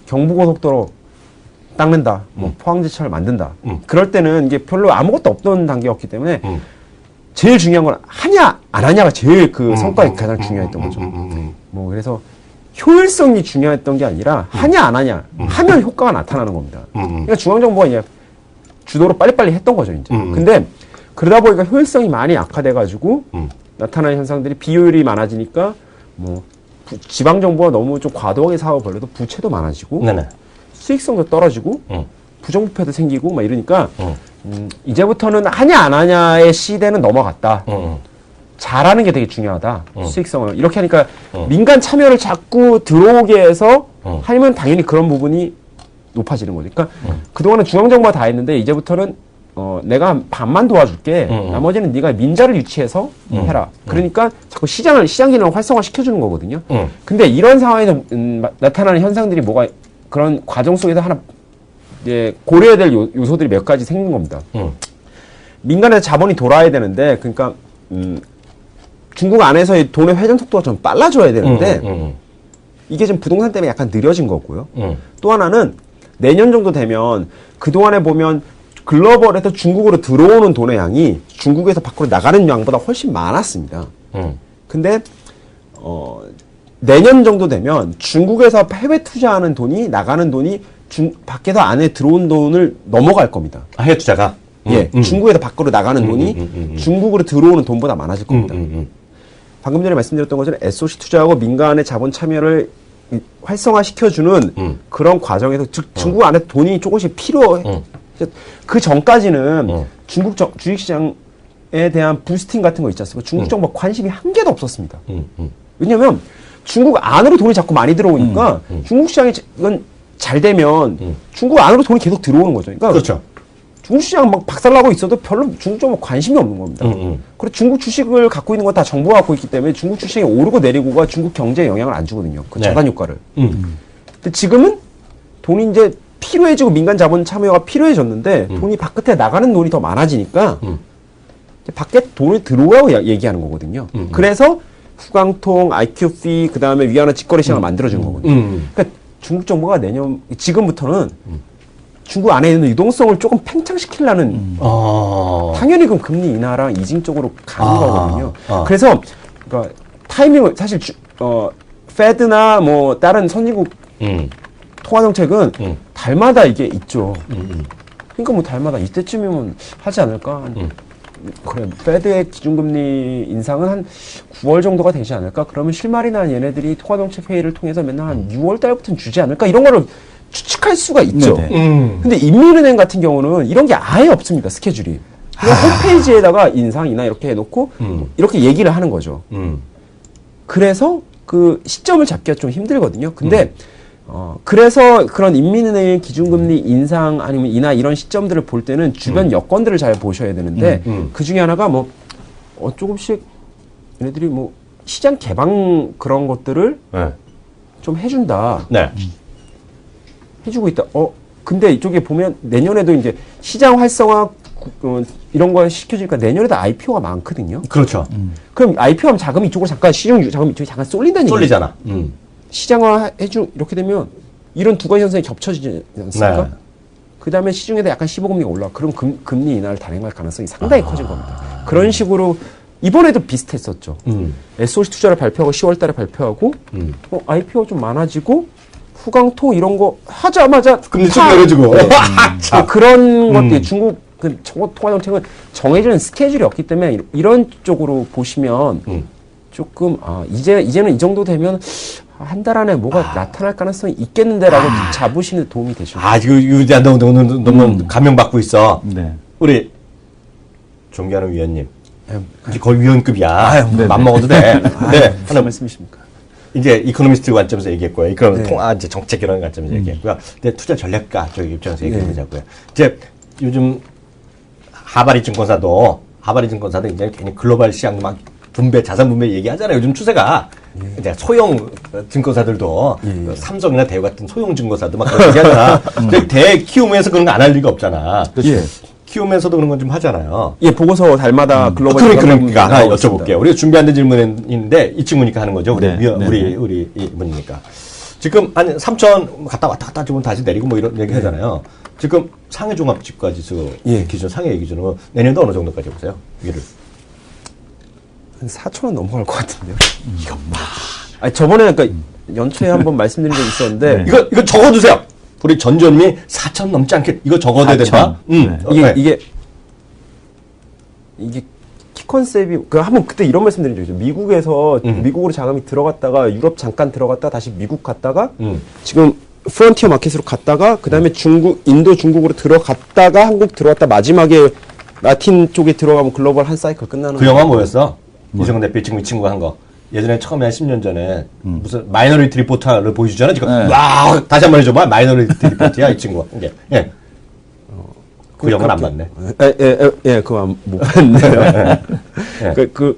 경부고속도로 닦는다, 뭐 포항제철 만든다. 그럴 때는 이게 별로 아무것도 없던 단계였기 때문에 제일 중요한 건 하냐 안 하냐가 제일 그 성과가 가장 중요했던 거죠. 뭐 그래서 효율성이 중요했던 게 아니라 하냐 안 하냐 하면 효과가 나타나는 겁니다. 그러니까 중앙정부가 이제 주도로 빨리빨리 했던 거죠 이제. 근데 그러다 보니까 효율성이 많이 악화돼가지고 나타나는 현상들이 비효율이 많아지니까 뭐 지방 정부가 너무 좀 과도하게 사업을 벌려도 부채도 많아지고 네네. 수익성도 떨어지고 응. 부정부패도 생기고 막 이러니까 이제부터는 하냐 안 하냐의 시대는 넘어갔다. 응. 잘하는 게 되게 중요하다. 수익성을 이렇게 하니까 민간 참여를 자꾸 들어오게 해서 하면 당연히 그런 부분이 높아지는 거죠. 그러니까 그동안은 중앙정부가 다 했는데 이제부터는 내가 한 반만 도와줄게. 나머지는 네가 민자를 유치해서 해라. 그러니까 자꾸 시장 기능을 활성화 시켜주는 거거든요. 근데 이런 상황에서 나타나는 현상들이 뭐가 그런 과정 속에서 하나 이제 고려해야 될 요소들이 몇 가지 생긴 겁니다. 민간에서 자본이 돌아야 되는데, 그러니까 중국 안에서의 돈의 회전 속도가 좀 빨라져야 되는데 이게 좀 부동산 때문에 약간 느려진 거고요. 또 하나는 내년 정도 되면 그동안에 보면 글로벌에서 중국으로 들어오는 돈의 양이 중국에서 밖으로 나가는 양보다 훨씬 많았습니다. 근데 내년 정도 되면 중국에서 해외 투자하는 돈이 나가는 돈이 밖에서 안에 들어온 돈을 넘어갈 겁니다. 아, 해외 투자가? 예, 중국에서 밖으로 나가는 돈이 중국으로 들어오는 돈보다 많아질 겁니다. 방금 전에 말씀드렸던 것처럼 SOC 투자하고 민간의 자본 참여를 활성화시켜주는 그런 과정에서 즉 중국 안에 돈이 조금씩 필요해. 그 전까지는 중국 주식시장에 대한 부스팅 같은 거 있지 않습니까? 중국 정부가 관심이 한 개도 없었습니다. 왜냐하면 중국 안으로 돈이 자꾸 많이 들어오니까 중국 시장이 이건 잘 되면 중국 안으로 돈이 계속 들어오는 거죠. 그러니까 그렇죠. 중국 시장 막 박살나고 있어도 별로 중국 정부 관심이 없는 겁니다. 그리고 중국 주식을 갖고 있는 건 다 정부가 갖고 있기 때문에 중국 주식이 오르고 내리고가 중국 경제에 영향을 안 주거든요. 그 네. 자산 효과를. 근데 지금은 돈이 이제 필요해지고 민간 자본 참여가 필요해졌는데 돈이 바깥에 나가는 돈이 더 많아지니까 이제 밖에 돈이 들어오라고 얘기하는 거거든요. 그래서 후광통, IQP, 그 다음에 위안화 직거래 시장을 만들어주는 거거든요. 그러니까 중국 정부가 지금부터는 중국 안에 있는 유동성을 조금 팽창시키려는 당연히 그럼 금리 인하랑 이징 쪽으로 가는 거거든요. 그래서 그러니까 타이밍을 사실 페드나 뭐 다른 선진국 통화 정책은 달마다 이게 있죠. 그러니까 뭐 달마다 이때쯤이면 하지 않을까? 그래, 페드의 기준금리 인상은 한 9월 정도가 되지 않을까? 그러면 실마리나 얘네들이 통화정책 회의를 통해서 맨날 한 6월 달부터는 주지 않을까? 이런 거를 추측할 수가 있죠. 근데 인민은행 같은 경우는 이런 게 아예 없습니다. 스케줄이. 그냥 홈페이지에다가 인상이나 이렇게 해놓고 이렇게 얘기를 하는 거죠. 그래서 그 시점을 잡기가 좀 힘들거든요. 근데 그래서 그런 인민은행의 기준금리 인상 아니면 인하 이런 시점들을 볼 때는 주변 여건들을 잘 보셔야 되는데 그 중에 하나가 뭐 조금씩 얘네들이 뭐 시장 개방 그런 것들을 네. 좀 해준다. 네. 해주고 있다. 근데 이쪽에 보면 내년에도 이제 시장 활성화 이런 거 시켜주니까 내년에도 IPO가 많거든요. 그렇죠. 그럼 IPO 하면 자금이 이쪽으로 잠깐 시중 자금이 이쪽에 잠깐 쏠린다는 얘기죠. 쏠리잖아. 시장화 이렇게 되면 이런 두 가지 현상이 겹쳐지지 않습니까? 네. 그 다음에 시중에다 약간 15금리가 올라. 그럼 금리 인하를 단행할 가능성이 상당히 커진 겁니다. 그런 식으로 이번에도 비슷했었죠. SOC 투자를 발표하고 10월 달에 발표하고 IPO 좀 많아지고 후광통 이런 거 하자마자 금리 쭉 내려주고. 네. 그런 것들이 중국 그 통화 정책은 정해지는 스케줄이 없기 때문에 이런 쪽으로 보시면 조금 이제는 이 정도 되면 한 달 안에 뭐가 나타날 가능성이 있겠는데라고 잡으시는 데 도움이 되죠. 이거 너무 감명받고 있어. 네. 우리 존경하는 위원님. 이제 거의 위원급이야. 네네. 맘먹어도 돼. 네. 무슨 말씀이십니까? 이제 이코노미스트 관점에서 얘기했고요. 이코노미스트 통화 이제 정책 이런 관점에서 얘기했고요. 근데 투자 전략가 쪽 입장에서 얘기해 보자고요. 이제 요즘 하바리 증권사도 굉장히 괜히 글로벌 시장 막 자산 분배 얘기하잖아요. 요즘 추세가. 이제 소형 증권사들도 삼성이나 대우 같은 소형 증권사도 막 그런 얘기하잖아. 키우면서 그런 거 안 할 리가 없잖아. 예. 키우면서도 그런 건 좀 하잖아요. 예, 보고서 달마다 글로벌 그러니까 하나 여쭤볼게요. 우리가 준비한 질문인데 이 친구니까 하는 거죠. 우리 이분이니까. 지금 한 3천 갔다 왔다 지금 다시 내리고 뭐 이런 얘기 하잖아요. 지금 상해 종합지가지수 기준, 상해 기준으로 내년도 어느 정도까지 보세요? 위를. 한 4,000원 넘어갈 것 같은데요. 이거 저번에 그러니까 연초에 한번 말씀드린 적이 있었는데 이거 적어두세요. 우리 전전미 4천 넘지 않게 이거 적어둬야 된다. 이게 키 컨셉이 한번 그때 이런 말씀드린 적 있죠. 미국에서 미국으로 자금이 들어갔다가 유럽 잠깐 들어갔다 다시 미국 갔다가 지금 프론티어 마켓으로 갔다가 그다음에 중국, 인도, 중국으로 들어갔다가 한국 들어왔다 마지막에 라틴 쪽에 들어가면 글로벌 한 사이클 끝나는 그 영화 뭐였어? 이정근 대표 이 친구가 한 거. 예전에 처음에 한 10년 전에 무슨 마이너리티 리포터를 보여주잖아. 지금 와 다시 한번 해줘봐. 마이너리티 리포트야 이 친구가. 이게 예. 그 영화는 안 봤네. 예, 그거 못 봤네요.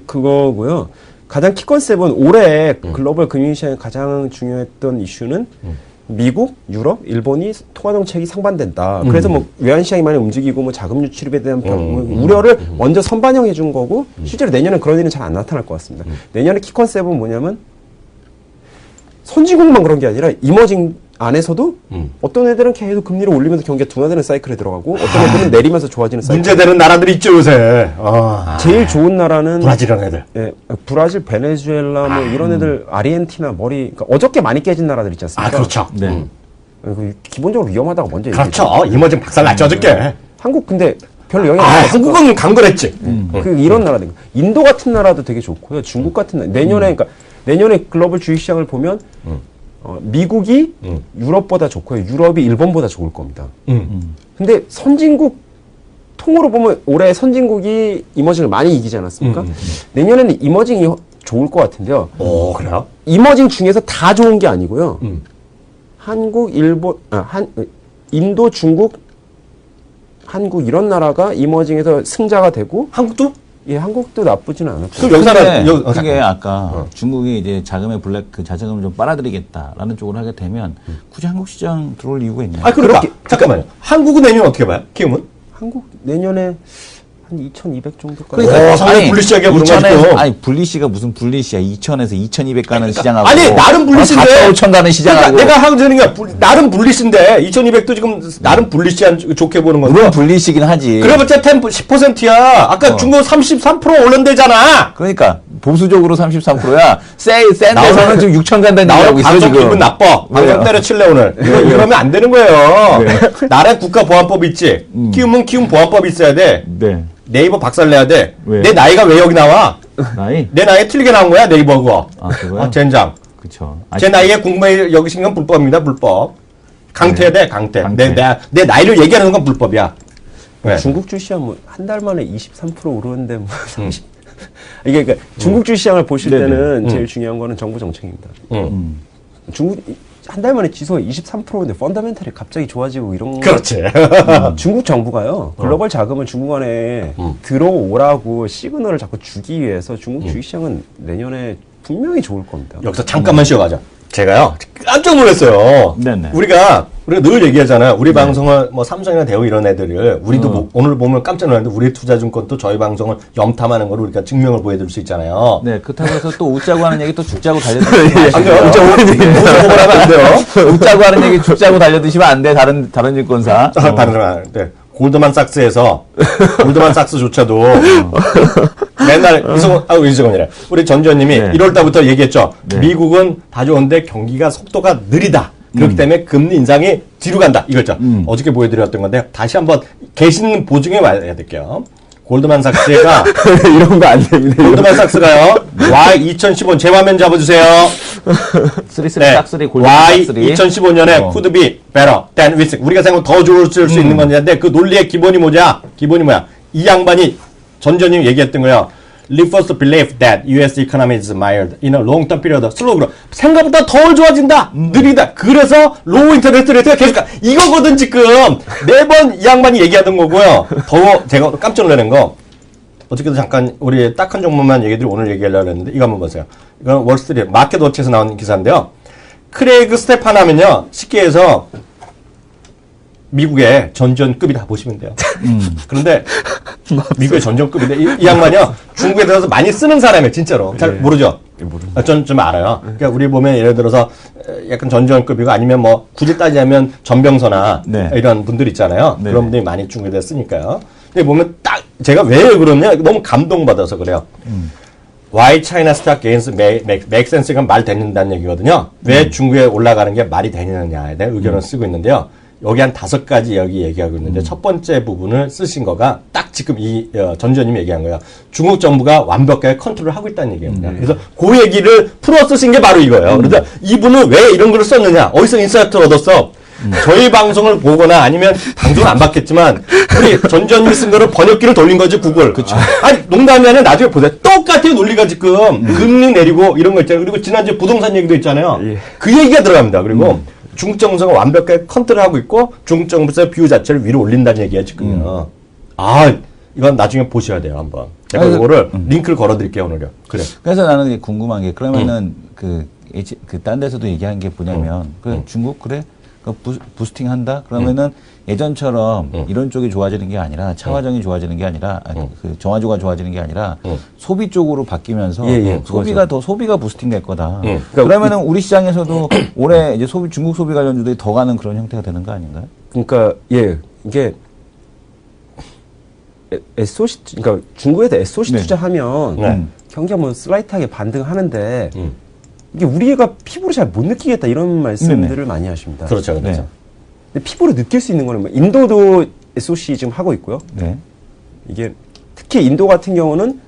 그거고요. 가장 키 컨셉은 올해 글로벌 금융시장에 가장 중요했던 이슈는 미국, 유럽, 일본이 통화 정책이 상반된다. 그래서 뭐 외환 시장이 많이 움직이고 뭐 자금 유출입에 대한 우려를 먼저 선반영해 준 거고 실제로 내년엔 그런 일은 잘 안 나타날 것 같습니다. 내년에 키 컨셉은 뭐냐면 선진국만 그런 게 아니라 이머징 안에서도 어떤 애들은 계속 금리를 올리면서 경기가 둔화되는 사이클에 들어가고 어떤 애들은 내리면서 좋아지는 사이클. 문제되는 나라들이 있죠 요새. 제일 좋은 나라는 브라질이라는 애들. 예, 브라질, 베네수엘라 뭐 이런 애들 아르헨티나 그러니까 어저께 많이 깨진 나라들 있지 않습니까? 그렇죠. 네. 기본적으로 위험하다고 먼저 그렇죠. 이머징 박살 났죠 어저께. 한국 근데 별로 영향 안 받았을 한국은 강건했지. 이런 나라들. 인도 같은 나라도 되게 좋고요. 중국 같은 내년에 그러니까 내년에 글로벌 주식 시장을 보면 미국이 유럽보다 좋고요. 유럽이 일본보다 좋을 겁니다. 근데 선진국 통으로 보면 올해 선진국이 이머징을 많이 이기지 않았습니까? 내년에는 이머징이 좋을 것 같은데요. 오 그래요? 이머징 중에서 다 좋은 게 아니고요. 한국, 일본, 인도, 중국, 한국 이런 나라가 이머징에서 승자가 되고 한국도? 예, 한국도 나쁘지는 않을 그럼 거예요. 여기서 그게 아까 중국이 이제 자금의 자금을 좀 빨아들이겠다라는 쪽으로 하게 되면 굳이 한국 시장 들어올 이유가 있나요? 그러니까 잠깐만요. 한국은 내년 어떻게 봐요? 키움은? 한국 내년에 한 2,200 정도까지. 그러니까 상당히 불리시하게 보는 거죠. 아니 불리시가 무슨 불리시야? 2,000에서 2,200 가는 시장하고 아니 나름 불리시인데 4,500 가는 시장하고 그러니까 내가 하는 게 나름 불리시인데 2,200도 지금 나름 불리시한 좋게 보는 건데. 물론 불리시긴 하지. 그래봤자 10%야. 아까 중국 33% 올른대잖아. 그러니까 보수적으로 33%야. 센 데서는 지금 6천 간다는 얘기하고 있어 방송 지금. 기분 나빠. 방송 때려칠래 오늘. 이러면 안 되는 거예요. 나라의 국가보안법 있지. 키우면 키움 보안법이 있어야 돼. 네. 네이버 박살내야 돼. 왜? 내 나이가 왜 여기 나와? 나이? 내 나이에 틀리게 나온 거야 네이버 그거. 그거요? 젠장. 그쵸. 제 나이에 궁금해 여기신 건 불법입니다. 불법. 강퇴해야 돼. 강퇴. 강퇴. 내 나이를 얘기하는 건 불법이야. 왜? 중국 주시장 뭐 한 달 만에 23% 오르는데 뭐 30. 이게 그러니까 중국 주시장을 보실 네네. 때는 제일 중요한 거는 정부 정책입니다. 중국 한 달 만에 지수가 23%인데 펀더멘털이 갑자기 좋아지고 이런 그렇지. 중국 정부가요 글로벌 자금을 중국 안에 들어오라고 시그널을 자꾸 주기 위해서 중국 주식시장은 내년에 분명히 좋을 겁니다. 여기서 잠깐만 쉬어가자. 제가요 깜짝 놀랐어요. 네네. 우리가 늘 얘기하잖아요. 우리 방송을 뭐 삼성이나 대우 이런 애들을 우리도 오늘 보면 깜짝 놀랐는데 우리 투자증권도 저희 방송을 염탐하는 걸 우리가 증명을 보여드릴 수 있잖아요. 네, 그렇다고 해서 또 웃자고 하는 얘기 또 죽자고 달려드시면 안 돼요. 웃자고 하면 안 돼요. 웃자고 하는 얘기 죽자고 달려드시면 안 돼. 다른 증권사. 다른 사람. 네. 골드만삭스에서 골드만삭스조차도 맨날 이승원이래. 우리 전 의원님이 네. 1월 달부터 얘기했죠. 네. 미국은 다 좋은데 경기가 속도가 느리다. 그렇기 때문에 금리 인상이 뒤로 간다. 이거죠. 어저께 보여드렸던 건데 다시 한번 계신 보증에 말해야 될게요. 골드만삭스가 이런 거 안 됩니다. 골드만삭스가요. Y2015 제 화면 잡아주세요. 싹쓰리 골드만 싹쓰리. Y2015년에 could be better than we think. 우리가 생각 더 좋을 수 있는 건데 그 논리의 기본이 뭐냐? 기본이 뭐야? 이 양반이 전전님 얘기했던 거예요. refers to believe that U.S. economy is mild in a long-term period. 슬로그로 생각보다 덜 좋아진다. 느리다. 그래서 low interest rate가 계속 이거거든 지금. 매번 이 양반이 얘기하던 거고요. 더 제가 깜짝 놀라는 거 어저께도 잠깐 우리 딱 한 종목만 얘기드리고 오늘 얘기하려고 했는데 이거 한번 보세요. 이건 월스트리트 마켓워치에서 나온 기사인데요. 크레이그 스테판 하면요. 쉽게 해서 미국의 전전급이다 보시면 돼요. 그런데 미국의 전전급인데 이 양반이요. 중국에 들어서 많이 쓰는 사람이에요. 진짜로. 잘 모르죠? 전 좀 알아요. 그러니까 우리 보면 예를 들어서 약간 전전급이고 아니면 뭐 굳이 따지자면 전병서나 네. 이런 분들 있잖아요. 네네. 그런 분들이 많이 중국에 대해서 쓰니까요. 근데 보면 딱 제가 왜 그러냐 너무 감동받아서 그래요. Why China stock gains make sense가 말 되는다는 얘기거든요. 왜 중국에 올라가는 게 말이 되느냐에 대한 의견을 쓰고 있는데요. 여기 한 5가지 여기 얘기하고 있는데 첫 번째 부분을 쓰신 거가 딱 지금 이 전 의원님이 얘기한 거예요. 중국 정부가 완벽하게 컨트롤을 하고 있다는 얘기입니다. 그래서 그 얘기를 풀어 쓰신 게 바로 이거예요. 그래서 이분은 왜 이런 글을 썼느냐? 어디서 인사이트를 얻었어? 저희 방송을 보거나 아니면 방송을 안 받겠지만 우리 전 의원님이 쓴 거를 번역기를 돌린 거지 구글. 그렇죠. 아니 농담이 아니라 나중에 보세요. 똑같아요 논리가 지금 금리 내리고 이런 거 있잖아요. 그리고 지난주에 부동산 얘기도 있잖아요. 예. 그 얘기가 들어갑니다. 그리고 중국 정부가 완벽하게 컨트롤하고 있고 중국 정부에서 비율 자체를 위로 올린다는 얘기야 지금요. 아 이건 나중에 보셔야 돼요 한번. 제가 이거를 링크를 걸어드릴게요 오늘요. 그래. 그래서 나는 이제 궁금한 게 그러면은 딴 데서도 얘기한 게 뭐냐면 중국 그래 부스팅 한다 그러면은 예전처럼 이런 쪽이 좋아지는 게 아니라 차화정이 좋아지는 게 아니라 그 정화조가 좋아지는 게 아니라 소비 쪽으로 바뀌면서 소비가 부스팅 될 거다. 그러면은 우리 시장에서도 올해 이제 중국 소비 관련주들이 더 가는 그런 형태가 되는 거 아닌가요? 그러니까 이게 SOC 그러니까 중국에서 SOC 네. 투자하면 경기가 뭐 슬라이트하게 반등하는데 이게 우리가 피부로 잘 못 느끼겠다 이런 말씀들을 많이 하십니다. 그렇죠, 그렇죠. 네. 근데 피부로 느낄 수 있는 거는 뭐 인도도 SOC 지금 하고 있고요. 네. 이게 특히 인도 같은 경우는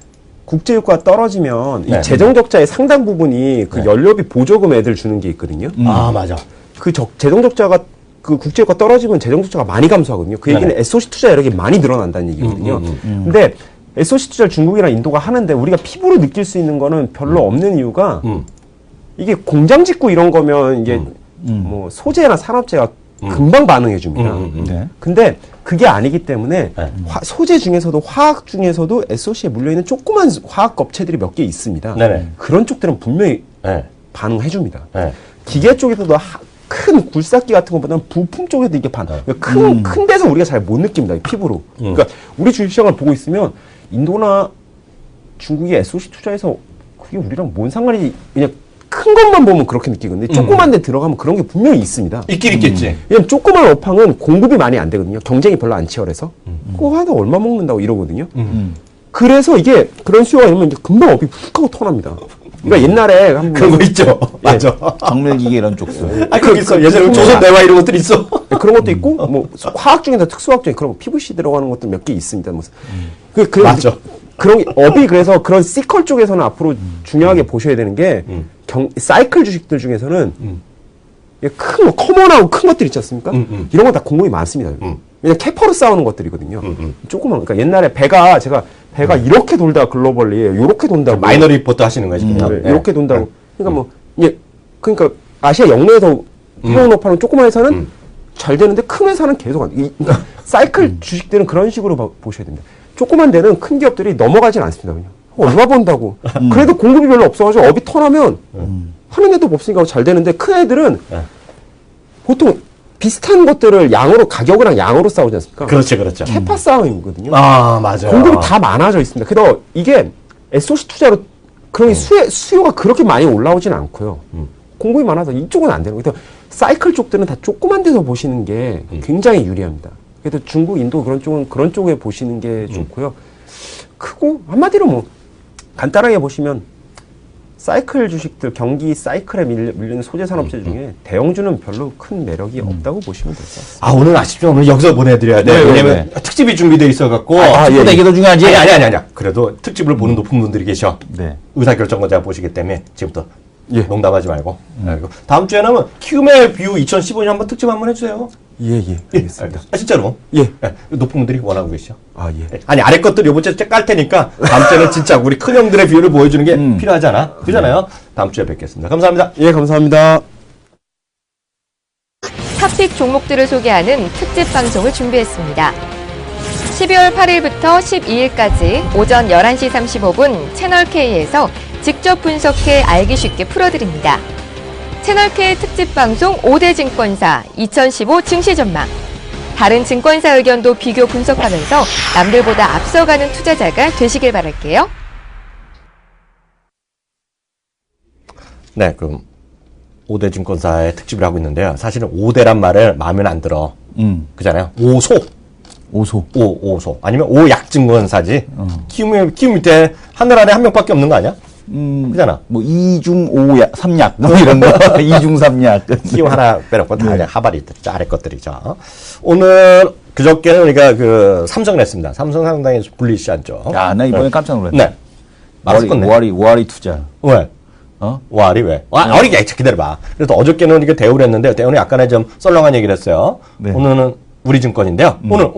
국제유가가 떨어지면 네. 이 재정 적자의 상당 부분이 그 연료비 보조금 애들 주는 게 있거든요. 아 맞아. 그 재정 적자가 그 국제유가 떨어지면 재정 적자가 많이 감소하거든요. 그 얘기는 네. SOC 투자 여력이 많이 늘어난다는 얘기거든요. 근데 SOC 투자를 중국이랑 인도가 하는데 우리가 피부로 느낄 수 있는 거는 별로 없는 이유가 이게 공장 짓고 이런 거면 이게 뭐 소재나 산업재가 금방 반응해 줍니다. 네. 근데 그게 아니기 때문에 네. 소재 중에서도 화학 중에서도 SOC에 물려있는 조그만 화학 업체들이 몇 개 있습니다. 네네. 그런 쪽들은 분명히 네. 반응해 줍니다. 네. 기계 쪽에서도 큰 굴삭기 같은 것보다는 부품 쪽에도 이게 큰 데서 우리가 잘 못 느낍니다. 피부로. 그러니까 우리 주식시장을 보고 있으면 인도나 중국이 SOC 투자해서 그게 우리랑 뭔 상관이지 그냥 큰 것만 보면 그렇게 느끼거든요. 조그만 데 들어가면 그런 게 분명히 있습니다. 있긴 있겠지. 왜냐면 조그만 업황은 공급이 많이 안 되거든요. 경쟁이 별로 안 치열해서. 그거 하나 얼마 먹는다고 이러거든요. 그래서 이게 그런 수요가 있으면 이제 금방 업이 훅 하고 터납니다. 그러니까 옛날에 한번 그런 거 있죠. 맞아. 정밀기계 이런 쪽도. 아, 그거 있어. 예전에 조선대화 이런 것들 있어. 그런 것도 있고, 뭐, 화학 중에서 특수화학 중에 그런 거, PVC 들어가는 것도 몇 개 있습니다. 뭐. 맞죠. 그런, 업이 그래서 그런 시컬 쪽에서는 앞으로 중요하게 보셔야 되는 게, 사이클 주식들 중에서는, 뭐 커먼하고 큰 것들 있지 않습니까? 이런 건 다 공급이 많습니다. 왜냐면 캐퍼로 싸우는 것들이거든요. 조그만, 그러니까 옛날에 배가 이렇게 돌다가 글로벌리, 요렇게 돈다고. 마이너 리포트 하시는 거예요, 지금. 네, 이렇게 돈다고. 그러니까 뭐, 그러니까 아시아 영내에서 회원업하는 조그만 회사는 잘 되는데 큰 회사는 계속 안 돼. 그러니까 사이클 주식들은 그런 식으로 보셔야 됩니다. 조그만 데는 큰 기업들이 넘어가진 않습니다. 그냥. 얼마 번다고. 그래도 공급이 별로 없어가지고 업이 턴하면 하는 애도 없으니까 잘 되는데 큰 애들은 보통 비슷한 것들을 가격이랑 양으로 싸우지 않습니까? 그렇죠, 그렇죠. 캐파 싸움이거든요. 아, 맞아요. 공급이 다 많아져 있습니다. 그래서 이게 SOC 투자로 그런 수요가 그렇게 많이 올라오진 않고요. 공급이 많아서 이쪽은 안 되는 거예요. 그래서 사이클 쪽들은 다 조그만 데서 보시는 게 굉장히 유리합니다. 그래서 중국, 인도 그런 쪽은 그런 쪽에 보시는 게 좋고요. 크고 한마디로 뭐 간단하게 보시면 사이클 주식들 경기 사이클에 밀리는 소재 산업체 중에 대형주는 별로 큰 매력이 없다고 보시면 될 것 같습니다. 아, 오늘 아쉽지만 오늘 여기서 보내드려야 돼. 네, 왜냐면 특집이 준비되어 있어갖고. 특집보다 이게 더 중요하지? 아니. 그래도 특집을 보는 높은 분들이 계셔. 네. 의사결정권자 보시기 때문에 지금부터 예. 농담하지 말고. 그리고 다음 주에는 키움의 뷰 2015년 한번 특집 한번 해주세요. 예. 알겠습니다. 진짜로. 예. 높은 분들이 원하고 계셔. 아, 예. 아니, 아래 것들 요번 주에 깔 테니까 다음 주에는 진짜 우리 큰 형들의 뷰를 보여주는 게 필요하잖아. 그잖아요. 다음 주에 뵙겠습니다. 감사합니다. 예, 감사합니다. 탑픽 종목들을 소개하는 특집 방송을 준비했습니다. 12월 8일부터 12일까지 오전 11시 35분 채널K에서 직접 분석해 알기 쉽게 풀어드립니다. 채널K 특집 방송 5대 증권사 2015 증시 전망. 다른 증권사 의견도 비교 분석하면서 남들보다 앞서가는 투자자가 되시길 바랄게요. 네, 그럼 5대 증권사의 특집을 하고 있는데요. 사실은 5대란 말을 마음에 안 들어. 그잖아요. 5소. 오소. 아니면 5약증권사지. 키움 밑에 하늘 아래 한 명밖에 없는 거 아니야? 그잖아. 뭐 2중 5약, 3약 뭐 이런 거 2중 3약. 키움 하나 빼놓고 다 그냥 하발이 아래 것들이죠. 오늘 그저께는 우리가 그 삼성 냈습니다. 삼성 상당히 불리시 않죠. 야, 나 이번에 깜짝 놀랐네. 네. 말았을 건데. 월이 투자. 왜? 어? 와리 왜? 어리 기다려봐. 그래서 어저께는 이게 대우를 했는데 대우는 약간의 좀 썰렁한 얘기를 했어요. 네. 오늘은 우리증권인데요. 오늘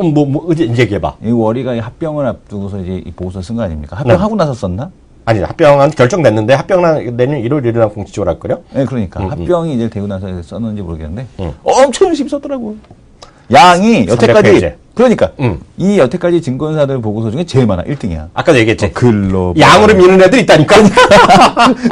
이제 얘기해봐. 이 월이가 합병을 앞두고서 이제 이 보고서 쓴 거 아닙니까? 합병하고 나서 썼나? 아니 합병은 결정됐는데 합병은 내년 1월 1일날 공식적으로 할 거요? 네, 그러니까 합병이 이제 되고 나서 썼는지 모르겠는데 엄청 열심히 썼더라고. 양이 300 여태까지 페이지. 그러니까 이 여태까지 증권사들 보고서 중에 제일 많아. 1등이야. 아까도 얘기했지. 글로벌. 양으로 미는 애들 있다니까.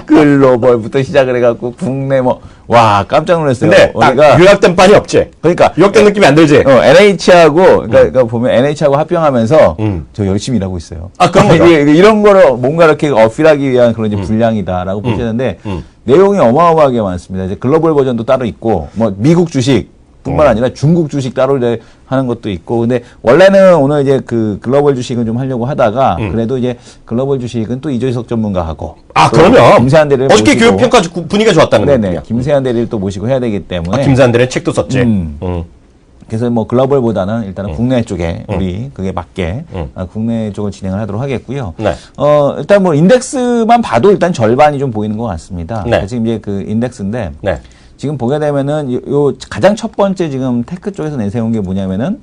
글로벌부터 시작을 해갖고 국내 와 깜짝 놀랐어요. 근데 우리가 유학된 반이 없지. 그러니까 유학된 느낌이 안 들지. NH하고 그러니까 보면 NH하고 합병하면서 저 열심히 일하고 있어요. 아, 그런 거죠. 이런 거를 뭔가 이렇게 어필하기 위한 그런 이제 분량이다라고 보시는데 내용이 어마어마하게 많습니다. 이제 글로벌 버전도 따로 있고 뭐 미국 주식 뿐만 아니라 중국 주식 따로 이제 하는 것도 있고, 근데 원래는 오늘 이제 그 글로벌 주식은 좀 하려고 하다가 그래도 이제 글로벌 주식은 또 이조석 전문가하고 아, 그럼요. 김세한 대리를 어저께 모시고, 교육평가 분위기가 좋았다는 네네 거예요. 김세한 대리를 또 모시고 해야 되기 때문에 김세한 대리 책도 썼지. 그래서 뭐 글로벌보다는 일단은 국내 쪽에 우리 그게 맞게 국내 쪽을 진행을 하도록 하겠고요. 네. 일단 뭐 인덱스만 봐도 일단 절반이 좀 보이는 것 같습니다. 네. 지금 이제 그 인덱스인데 네. 지금 보게 되면은 요 가장 첫 번째 지금 테크 쪽에서 내세운 게 뭐냐면은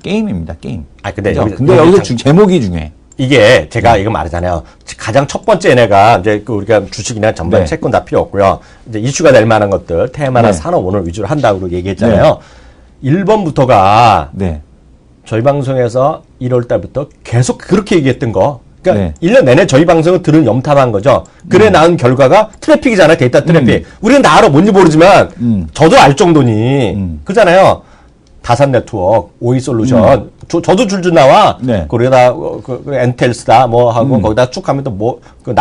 게임입니다. 게임. 아, 근데 그죠? 여기- 근데 여기 여기서 제목이 중요해. 이게 제가 이거 말하잖아요. 가장 첫 번째 얘네가 이제 그 우리가 주식이나 전반 네. 채권 다 필요 없고요. 이제 이슈가 될 만한 것들, 테마나 네. 산업 오늘 위주로 한다고 얘기했잖아요. 1번부터가 네. 저희 방송에서 1월 달부터 계속 그렇게 얘기했던 거. 그러니까 네. 1년 내내 저희 방송을 들은 염탐한 거죠. 그래 나온 결과가 트래픽이잖아요. 데이터 트래픽. 우리는 다 알아. 뭔지 모르지만 저도 알 정도니. 그잖아요. 다산 네트워크, 오이 솔루션. 저도 줄줄 나와. 네. 거기다 엔텔스다 뭐 하고 거기다 쭉 하면 또 뭐 그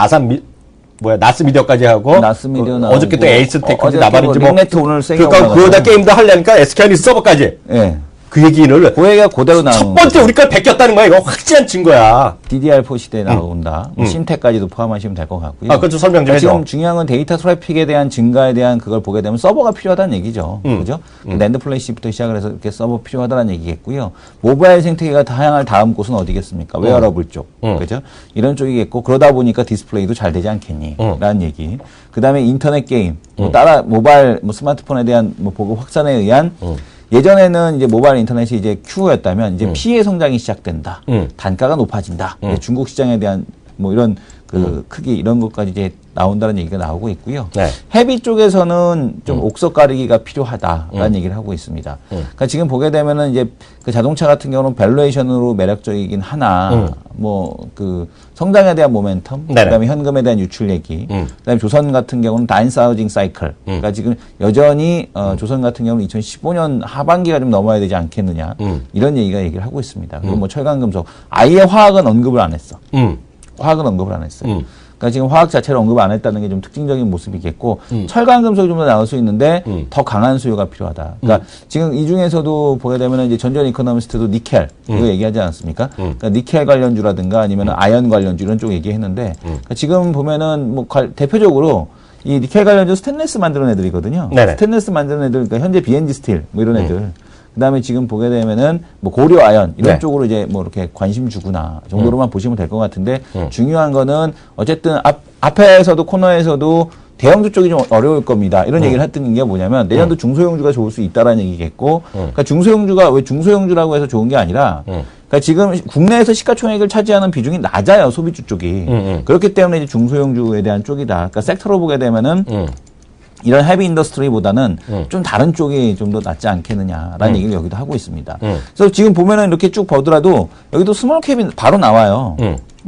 나스 미디어까지 하고 나스 미디어 그 나오고, 어저께 또 에이스테크인지 어저께 나발인지 뭐 뭐 링네트 오늘 세게 그러니까 올라가서. 그거다 게임도 하려니까 SKI 서버까지 예. 그 얘기를 그 얘기가 그대로 나오는 첫 번째 우리 걸 베꼈다는 거야. 이거 확실한 증거야. DDR4 시대에 나온다. 뭐 신텍까지도 포함하시면 될 것 같고요. 아, 그것도 설명 좀 해줘. 지금 중요한 건 데이터 트래픽에 대한 증가에 대한 그걸 보게 되면 서버가 필요하다는 얘기죠. 그죠? 랜드 플래시부터 시작을 해서 이렇게 서버 필요하다는 얘기겠고요. 모바일 생태계가 다양할 다음 곳은 어디겠습니까? 웨어러블 쪽. 그죠? 이런 쪽이겠고, 그러다 보니까 디스플레이도 잘 되지 않겠니? 라는 얘기. 그 다음에 인터넷 게임, 뭐 모바일, 뭐 스마트폰에 대한 뭐 보급 확산에 의한 예전에는 이제 모바일 인터넷이 이제 Q였다면 이제 P의 성장이 시작된다. 단가가 높아진다. 중국 시장에 대한 뭐 이런 그 크기 이런 것까지 이제 나온다는 얘기가 나오고 있고요. 네. 헤비 쪽에서는 좀 옥석 가리기가 필요하다라는 얘기를 하고 있습니다. 그러니까 지금 보게 되면은 이제 그 자동차 같은 경우는 밸류에이션으로 매력적이긴 하나 뭐 그 성장에 대한 모멘텀, 네네. 그다음에 현금에 대한 유출 얘기, 그다음에 조선 같은 경우는 다인사우징 사이클. 그러니까 지금 여전히 조선 같은 경우는 2015년 하반기가 좀 넘어야 되지 않겠느냐 이런 얘기를 하고 있습니다. 그리고 뭐 철강금속, 아예 화학은 언급을 안 했어. 화학은 언급을 안 했어요. 그러니까 지금 화학 자체를 언급 안 했다는 게 좀 특징적인 모습이겠고 철강 금속이 좀 더 나올 수 있는데 더 강한 수요가 필요하다. 그러니까 지금 이 중에서도 보게 되면 이제 전전 이코노미스트도 니켈 이거 얘기하지 않았습니까? 그러니까 니켈 관련주라든가 아니면 아연 관련주 이런 쪽 얘기했는데 그러니까 지금 보면은 뭐 대표적으로 이 니켈 관련주 스테인리스 만드는 애들이거든요. 네네. 스테인리스 만드는 애들, 그러니까 현재 BNG 스틸 뭐 이런 애들. 그다음에 지금 보게 되면은 뭐 고려 아연 이런 네. 쪽으로 이제 뭐 이렇게 관심 주구나 정도로만 보시면 될 것 같은데 중요한 거는 어쨌든 앞에서도 코너에서도 대형주 쪽이 좀 어려울 겁니다. 이런 얘기를 했던 게 뭐냐면 내년도 중소형주가 좋을 수 있다라는 얘기겠고 그러니까 중소형주가 왜 중소형주라고 해서 좋은 게 아니라 그러니까 지금 국내에서 시가총액을 차지하는 비중이 낮아요. 소비주 쪽이. 그렇기 때문에 이제 중소형주에 대한 쪽이다. 그러니까 섹터로 보게 되면은 이런 헤비 인더스트리보다는 좀 다른 쪽이 좀 더 낫지 않겠느냐라는 얘기를 여기도 하고 있습니다. 그래서 지금 보면은 이렇게 쭉 보더라도 여기도 스몰 캡이 바로 나와요.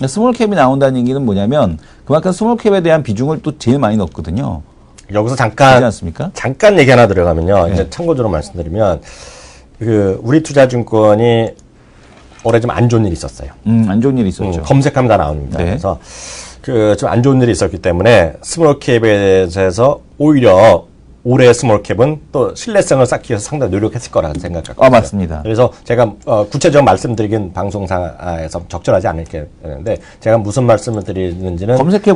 스몰 캡이 나온다는 얘기는 뭐냐면 그만큼 스몰 캡에 대한 비중을 또 제일 많이 넣거든요. 여기서 그렇지 않습니까? 잠깐 얘기 하나 들어가면요. 이제 참고적으로 말씀드리면 그 우리 투자증권이 올해 좀 안 좋은 일이 있었어요. 안 좋은 일이 있었죠. 검색하면 다 나옵니다. 네. 그래서 그 좀 안 좋은 일이 있었기 때문에 스몰 캡에 대해서 오히려 올해 스몰캡은 또 신뢰성을 쌓기 위해서 상당히 노력했을 거라는 생각하고 맞습니다. 그래서 제가 구체적으로 말씀드리긴 방송사에서 적절하지 않을게 되는데 제가 무슨 말씀을 드리는지는 검색해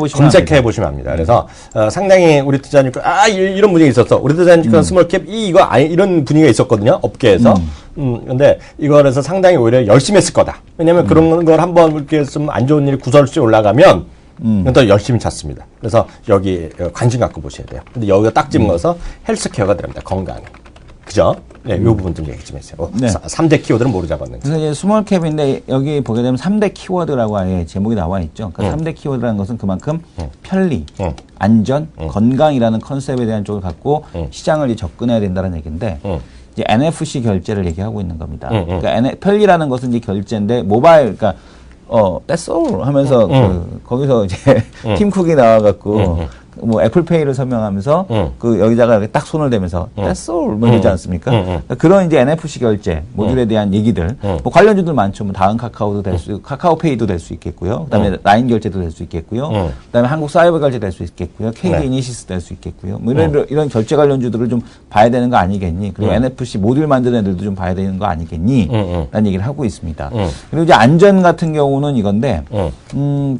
보시면 합니다. 그래서 상당히 우리 투자니까 이런 분위기 있었어. 우리 투자니까 스몰캡 이거 이런 분위기가 있었거든요. 업계에서. 근데 이거에서 상당히 오히려 열심히 했을 거다. 왜냐면 그런 걸 한번 이렇게 좀 안 좋은 일이 구설수에 올라가면 또 열심히 찾습니다. 그래서 여기 관심 갖고 보셔야 돼요. 근데 여기가 딱 집어서 헬스케어가 들어갑니다. 건강. 그죠? 네, 이 부분 좀 얘기 좀 해주세요. 네. 3대 키워드는 뭐로 잡았는지. 그래서 이제 스몰캡인데 여기 보게 되면 3대 키워드라고 아예 제목이 나와 있죠. 그러니까 3대 키워드라는 것은 그만큼 편리, 안전, 건강이라는 컨셉에 대한 쪽을 갖고 시장을 이제 접근해야 된다는 얘기인데 이제 NFC 결제를 얘기하고 있는 겁니다. 그러니까 편리라는 것은 이제 결제인데 모바일, 그러니까 that's all 하면서 거기서 이제 팀 쿡이 나와갖고 뭐 애플페이를 설명하면서 그 여기다가 이렇게 딱 손을 대면서 that's all 뭐 이러지 않습니까? 그러니까 그런 이제 NFC 결제 모듈에 대한 얘기들 뭐 관련주들 많죠. 뭐 다음 카카오도 될 수, 카카오페이도 될 수 있겠고요. 그다음에 라인 결제도 될 수 있겠고요. 그다음에 한국 사이버 결제 될 수 있겠고요. KD 이니시스 될 수 있겠고요. 뭐 이런 결제 관련주들을 좀 봐야 되는 거 아니겠니? 그리고 NFC 모듈 만드는 애들도 좀 봐야 되는 거 아니겠니? 라는 얘기를 하고 있습니다. 그리고 이제 안전 같은 경우는 이건데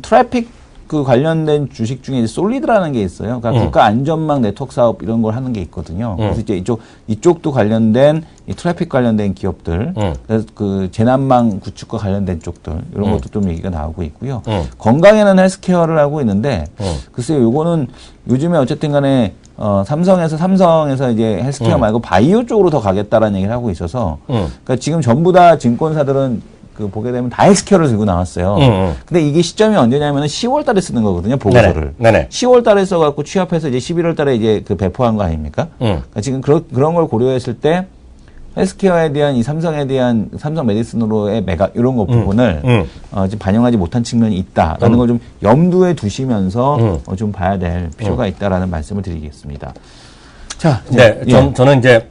트래픽 그 관련된 주식 중에 이제 솔리드라는 게 있어요. 그러니까 국가 안전망 네트워크 사업 이런 걸 하는 게 있거든요. 그래서 이제 이쪽도 관련된 이 트래픽 관련된 기업들, 그래서 그 재난망 구축과 관련된 쪽들 이런 것도 좀 얘기가 나오고 있고요. 건강에는 헬스케어를 하고 있는데 글쎄요, 요거는 요즘에 어쨌든 간에 삼성에서 이제 헬스케어 말고 바이오 쪽으로 더 가겠다라는 얘기를 하고 있어서 그러니까 지금 전부 다 증권사들은 그 보게 되면 다 헬스케어를 들고 나왔어요. 근데 이게 시점이 언제냐면은 10월 달에 쓰는 거거든요, 보고서를. 네네. 10월 달에 써갖고 취합해서 이제 11월 달에 이제 그 배포한 거 아닙니까? 그러니까 지금 그런 걸 고려했을 때 헬스케어에 대한 이 삼성에 대한 삼성 메디슨으로의 매각 이런 거 부분을 지금 반영하지 못한 측면이 있다라는 걸 좀 염두에 두시면서 좀 봐야 될 필요가 있다라는 말씀을 드리겠습니다. 자, 네, 저는 이제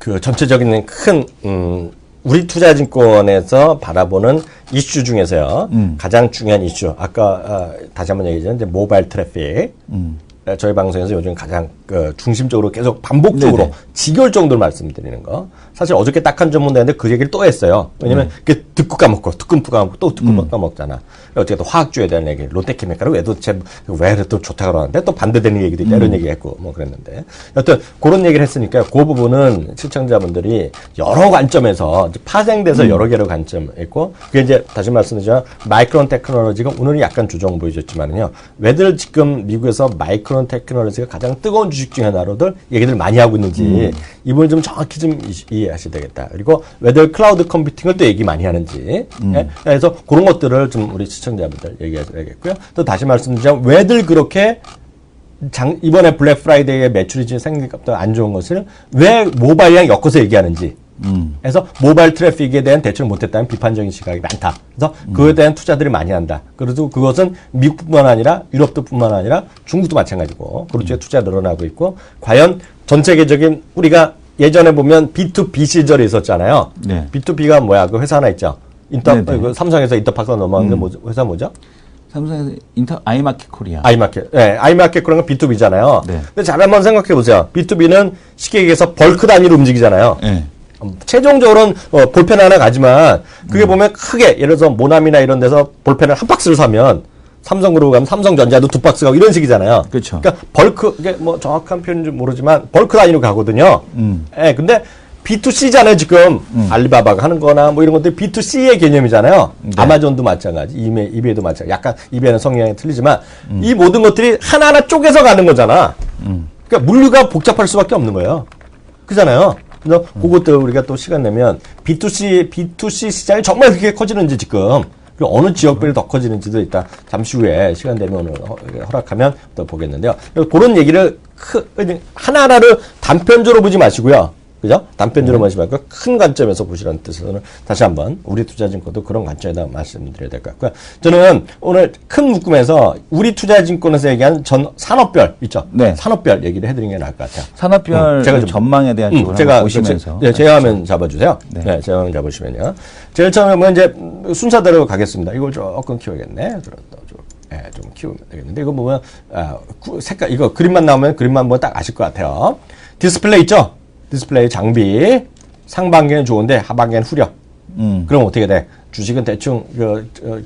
그 전체적인 큰 우리 투자증권에서 바라보는 이슈 중에서요. 가장 중요한 이슈. 아까 다시 한번 얘기했지만 이제 모바일 트래픽. 저희 방송에서 요즘 가장 중심적으로 계속 반복적으로 네네. 지겨울 정도로 말씀드리는 거. 사실 어저께 딱 한 전문 했는데 그 얘기를 또 했어요. 왜냐면 그게 듣고 까먹고 듣고 까먹고 또 듣고 까먹잖아. 어떻게 또 화학주에 대한 얘기, 롯데케미칼은 왜 도대체 왜 또 좋다 그러는데 또 반대되는 얘기도 있다 이런 얘기했고 뭐 그랬는데 여튼 그런 얘기를 했으니까 그 부분은 시청자분들이 여러 관점에서 파생돼서 여러 개로 관점 있고 그게 이제 다시 말씀드리자면 마이크론 테크놀로지가 오늘은 약간 조정 보여줬지만은요. 왜들 지금 미국에서 마이크론 테크놀로지가 가장 뜨거운 주식 중에 하나로들 얘기들 많이 하고 있는지 이 부분을 좀 정확히 좀 이해하셔야 되겠다. 그리고 왜들 클라우드 컴퓨팅을 또 얘기 많이 하는지 예? 그래서 그런 것들을 좀 우리 시청자분들 얘기해야겠고요. 또 다시 말씀드리자면 왜들 그렇게 이번에 블랙 프라이데이에 매출이 지금 생긴값도 안 좋은 것을 왜 모바일이랑 엮어서 얘기하는지 그래서 모바일 트래픽에 대한 대처를 못했다는 비판적인 시각이 많다. 그래서 그거에 대한 투자들이 많이 한다. 그래도 그것은 미국뿐만 아니라 유럽도 뿐만 아니라 중국도 마찬가지고 그런 쪽에 투자 늘어나고 있고 과연 전 세계적인 우리가 예전에 보면 B2B 시절이 있었잖아요. 네. B2B가 뭐야? 그 회사 하나 있죠. 그 삼성에서 인터파크가 넘어간 게 회사 뭐죠? 삼성에서 아이마켓 코리아. 아이마켓. 네, 아이마켓 그런 건 B2B잖아요. 네. 근데 잘 한번 생각해 보세요. B2B는 쉽게 얘기해서 벌크 단위로 움직이잖아요. 네. 최종적으로는 볼펜 하나 가지만 그게 보면 크게 예를 들어서 모나미나 이런 데서 볼펜을 한 박스를 사면 삼성그룹 가면 삼성전자도 2박스 가고 이런 식이잖아요. 그렇죠. 그러니까 벌크 이게 뭐 정확한 표현인지 모르지만 벌크 단위로 가거든요. 예, 근데 B2C잖아요, 지금. 알리바바가 하는 거나 뭐 이런 것들이 B2C의 개념이잖아요. 네. 아마존도 마찬가지, 이베이도 마찬가지. 약간 이베이는 성향이 틀리지만 이 모든 것들이 하나하나 쪼개서 가는 거잖아. 그러니까 물류가 복잡할 수밖에 없는 거예요. 그잖아요. 그래서 그것들 우리가 또 시간 내면 B2C 시장이 정말 그렇게 커지는지 지금 그리고 어느 지역별이 더 커지는지도 일단 잠시 후에 시간 되면 오늘 허락하면 또 보겠는데요. 그런 얘기를 하나하나를 단편적으로 보지 마시고요. 그죠? 단편적으로 보지 말고 큰 관점에서 보시라는 뜻에서는 다시 한번 우리 투자증권도 그런 관점에다 말씀드려야 될 것 같고요. 저는 오늘 큰 묶음에서 우리 투자증권에서 얘기한 전 산업별 있죠? 네. 산업별 얘기를 해드리는 게 나을 것 같아요. 산업별 제가 좀 전망에 대한 쪽으로 제가 보시면서. 제 화면 잡아주세요. 네. 네, 제 화면 잡으시면요. 제일 처음에 뭐 이제 순서대로 가겠습니다. 이걸 조금 키워야겠네. 예, 좀 키우면 되겠는데 이거 보면 색깔 이거 그림만 나오면 그림만 보면 딱 아실 것 같아요. 디스플레이 있죠? 디스플레이 장비 상반기는 좋은데 하반기는 후려. 그럼 어떻게 돼? 주식은 대충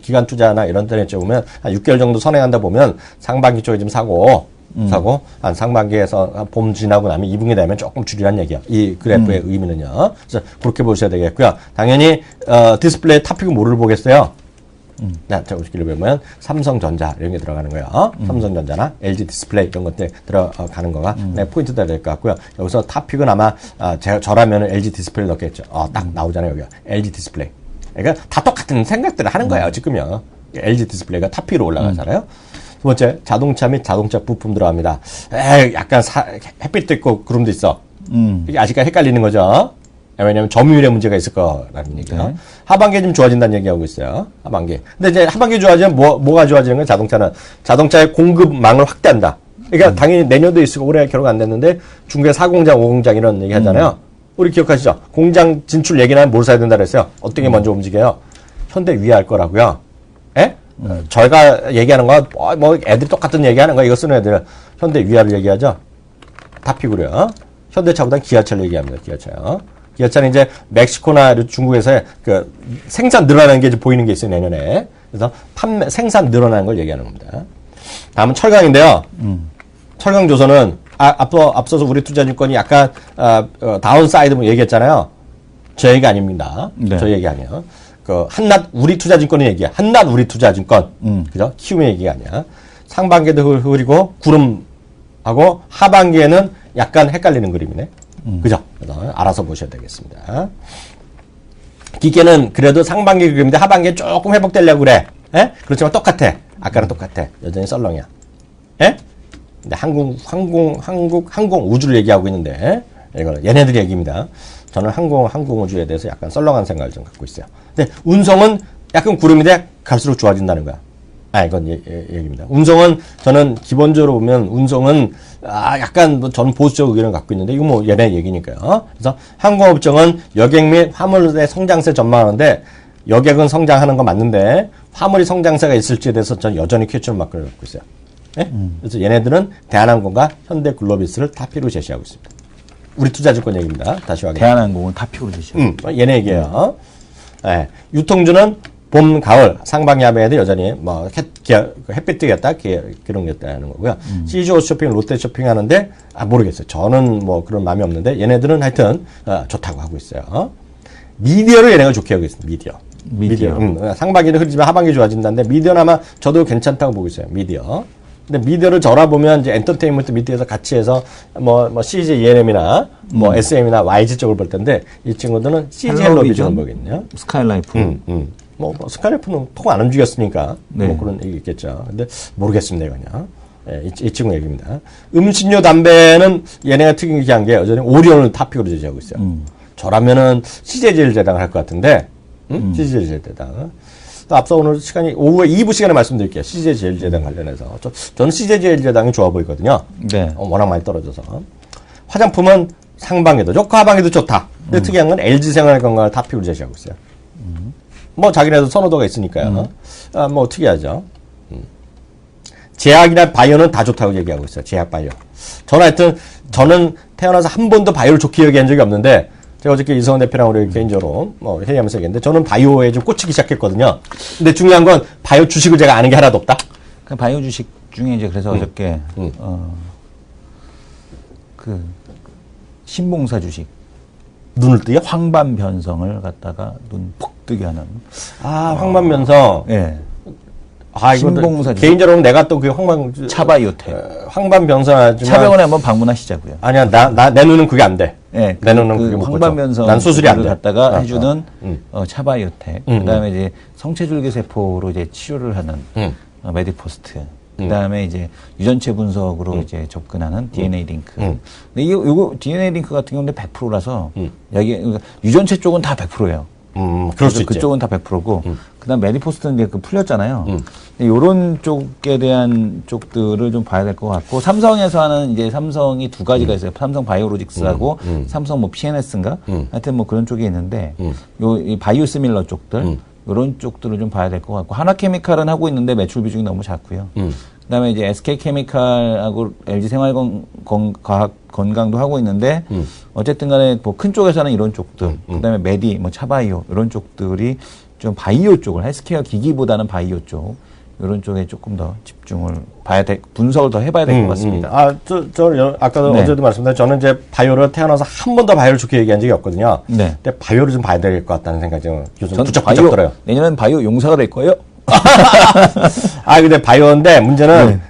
기간 투자나 이런 데에 보면 한 6개월 정도 선행한다 보면 상반기 쪽에 좀 사고 한 상반기에서 봄 지나고 나면 2분기 되면 조금 줄이란 얘기야. 이 그래프의 의미는요. 그래서 그렇게 보셔야 되겠고요. 당연히 디스플레이 탑픽은 뭐를 보겠어요? 자, 보시기를 보면 삼성전자 이런 게 들어가는 거예요. 삼성전자나 LG 디스플레이 이런 것들 들어가는 거가 포인트가 될 것 같고요. 여기서 탑픽은 아마 저라면 LG 디스플레이 넣겠죠. 딱 나오잖아요. 여기가 LG 디스플레이. 그러니까 다 똑같은 생각들을 하는 거예요. 지금요. LG 디스플레이가 탑픽으로 올라가잖아요. 두 번째, 자동차 및 자동차 부품 들어갑니다. 약간 햇빛도 있고 구름도 있어. 이게 아직까지 헷갈리는 거죠. 왜냐하면 점유율에 문제가 있을 거라는 얘기예요. 네. 하반기에 좀 좋아진다는 얘기하고 있어요. 하반기. 근데 이제 하반기 좋아지면 뭐가 좋아지는 건 자동차의 공급망을 확대한다. 그러니까 당연히 내년도 있고 올해 결혼 안 됐는데 중국에 4공장, 5공장 이런 얘기 하잖아요. 우리 기억하시죠? 공장 진출 얘기는 하면 뭘 사야 된다 그랬어요? 어떤 게 먼저 움직여요? 현대 위할 거라고요. 예? 저희가 얘기하는 거, 뭐 애들이 똑같은 얘기하는 거 이거 쓰는 애들은 현대 위아를 얘기하죠? 탑픽으로요. 현대차보다 기아차를 얘기합니다. 기아차요. 기아차는 이제 멕시코나 중국에서의 생산 늘어나는 게 이제 보이는 게 있어요, 내년에. 그래서 생산 늘어나는 걸 얘기하는 겁니다. 다음은 철강인데요. 철강조선은 앞서서 우리 투자증권이 약간 다운사이드 뭐 얘기했잖아요. 저 얘기 아닙니다. 네. 저 얘기 아니에요. 한낱 우리 투자증권의 얘기야. 한낱 우리 투자증권. 그죠? 키움의 얘기가 아니야. 상반기에도 흐리고 구름하고 하반기에는 약간 헷갈리는 그림이네. 그죠? 그래서 알아서 보셔야 되겠습니다. 기계는 그래도 상반기 그림인데 하반기에 조금 회복되려고 그래. 예? 그렇지만 똑같아. 아까랑 똑같아. 여전히 썰렁이야. 예? 근데 항공 우주를 얘기하고 있는데, 이거는 얘네들 얘기입니다. 저는 항공 우주에 대해서 약간 썰렁한 생각을 좀 갖고 있어요. 근데 운송은 약간 구름인데 갈수록 좋아진다는 거야. 이건 얘기입니다. 운송은 저는 기본적으로 보면 운송은 약간 저는 보수적 의견을 갖고 있는데 이거 뭐 얘네 얘기니까요. 그래서 항공업종은 여객 및 화물의 성장세 전망하는데 여객은 성장하는 거 맞는데 화물이 성장세가 있을지에 대해서 저는 여전히 퀘스천 마크를 갖고 있어요. 네? 그래서 얘네들은 대한항공과 현대글로비스를 탑픽으로 제시하고 있습니다. 우리 투자증권 얘기입니다. 다시 확인해. 대한항공을 탑픽으로 제시하고. 얘네 얘기예요. 네. 유통주는 봄, 가을, 상반기 하반기에도 여전히 뭐 햇빛 뜨겠다, 기름겠다는 거고요. CGO 쇼핑, 롯데 쇼핑 하는데 모르겠어요. 저는 뭐 그런 마음이 없는데 얘네들은 하여튼 좋다고 하고 있어요. 미디어를 얘네가 좋게 하고 있습니다. 미디어. 상반기도 흐리지만 하반기 좋아진다는데 미디어는 아마 저도 괜찮다고 보고 있어요. 미디어. 근데 미디어를 절하보면 이제 엔터테인먼트 미디어에서 같이 해서 뭐 CJ ENM이나 뭐 SM이나 YG 쪽을 볼 텐데 이 친구들은 CJ 헬로비전을 보겠네요. 스카이라이프. 뭐 스카이라이프는 통 안 움직였으니까 네. 뭐 그런 얘기 있겠죠. 근데 모르겠습니다, 이거냐. 이 친구 얘기입니다. 음식료 담배는 얘네가 특이한 게 여전히 오리온을 탑픽으로 제시하고 있어요. 저라면은 CJ제일제당을 할 것 같은데, CJ제일제당. 앞서 오늘 시간이 오후에 2부 시간에 말씀드릴게요. CJ제일제당 관련해서. 저는 CJ제일제당이 좋아 보이거든요. 네. 워낙 많이 떨어져서. 화장품은 상반기도 좋고 하반기도 좋다. 근데 특이한 건 LG생활건강을 탑픽으로 제시하고 있어요. 뭐 자기네도 선호도가 있으니까요. 뭐 특이하죠. 제약이나 바이오는 다 좋다고 얘기하고 있어요. 제약 바이오. 저는 태어나서 한 번도 바이오를 좋게 얘기한 적이 없는데 제가 어저께 이성원 대표랑 우리 개인적으로 뭐 회의하면서 얘기했는데 저는 바이오에 좀 꽂히기 시작했거든요. 근데 중요한 건 바이오 주식을 제가 아는 게 하나도 없다. 그 바이오 주식 중에 이제 그래서 어저께 그 신봉사 주식 눈을 뜨요? 황반 변성을 갖다가 눈 푹 뜨게 하는. 황반면성. 예. 이거 신봉사 개인적으로 내가 또 그 차바이오텍. 황반변성하지만 차병원에 한번 방문하시자고요. 아니야, 내 눈은 그게 안 돼. 예. 내 눈은 그게 못 보죠. 황반변성. 난 수술이 안 돼. 갖다가 해주는 차바이오텍. 그다음에 이제 성체줄기 세포로 이제 치료를 하는 메디포스트. 그다음에 이제 유전체 분석으로 이제 접근하는 DNA 링크. 근데 이거 DNA 링크 같은 경우는 100%라서 여기 유전체 쪽은 다 100%예요. 그럴 수 있지. 그쪽은 다 100%고, 그다음 메디포스트는 이제 풀렸잖아요. 요런 쪽에 대한 쪽들을 좀 봐야 될 것 같고, 삼성에서 하는 이제 삼성이 두 가지가 있어요. 삼성 바이오로직스하고 삼성 뭐 PNS인가? 하여튼 뭐 그런 쪽이 있는데, 이 바이오시밀러 쪽들, 이런 쪽들을 좀 봐야 될 것 같고 하나케미칼은 하고 있는데 매출 비중이 너무 작고요. 그다음에 이제 SK케미칼하고 LG생활과학 건강도 하고 있는데 어쨌든간에 뭐 큰 쪽에서는 이런 쪽들, 그다음에 메디, 뭐 차바이오 이런 쪽들이 좀 바이오 쪽을 헬스케어 기기보다는 바이오 쪽 이런 쪽에 조금 더 집중을 봐야 돼, 분석을 더 해봐야 될 것 같습니다. 아까도 네. 어제도 말씀드렸는데 저는 이제 바이오를 태어나서 한 번도 바이오를 좋게 얘기한 적이 없거든요. 네. 근데 바이오를 좀 봐야 될 것 같다는 생각이 좀 요즘 전 부쩍부쩍 들어요. 내년엔 바이오 용사가 될 거예요. 근데 바이오인데 문제는 네.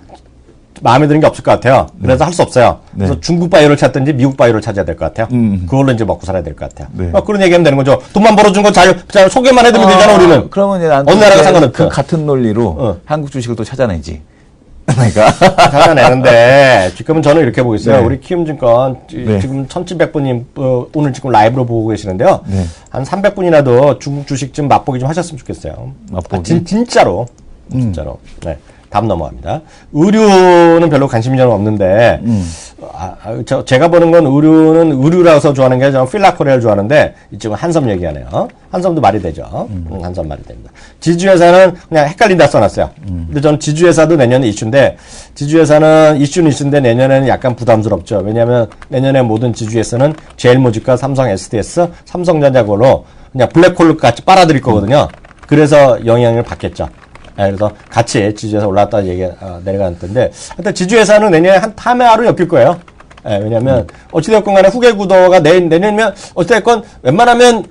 마음에 드는 게 없을 것 같아요. 그래서 할 수 없어요. 네. 그래서 중국 바이오를 찾든지 미국 바이오를 찾아야 될 것 같아요. 그걸로 이제 먹고 살아야 될 것 같아요. 네. 그런 얘기하면 되는 거죠. 돈만 벌어준 거 잘 소개만 해두면 되잖아, 우리는. 그러면 이제 어느 나라가 상관없죠. 그 같은 논리로 한국 주식을 또 찾아내지. 그러니까 찾아내는데 지금은 저는 이렇게 보고 있어요. 네. 우리 키움증권 네. 지금 1700분님 오늘 지금 라이브로 보고 계시는데요. 네. 한 300분이라도 중국 주식 좀 맛보기 좀 하셨으면 좋겠어요. 맛보기? 진짜로. 진짜로. 네. 다음 넘어갑니다. 의류는 별로 관심이 저는 없는데, 제가 보는 건 의류라서 좋아하는 게 저는 필라코리아를 좋아하는데, 이쪽은 한섬 얘기하네요. 한섬도 말이 되죠. 한섬 말이 됩니다. 지주회사는 그냥 헷갈린다 써놨어요. 근데 저는 지주회사도 내년에 이슈인데, 지주회사는 이슈는 이슈인데 내년에는 약간 부담스럽죠. 왜냐하면 내년에 모든 지주회사는 제일모직과 삼성 SDS, 삼성전자 걸로 그냥 블랙홀 같이 빨아들일 거거든요. 그래서 영향을 받겠죠. 그래서 같이 지주회사 올라갔다 내려갔던데, 하여튼 지주회사는 내년에 한 탐의 하루 엮일 거예요. 왜냐면, 어찌됐건 간에 후계 구도가 내년이면, 어찌됐건 웬만하면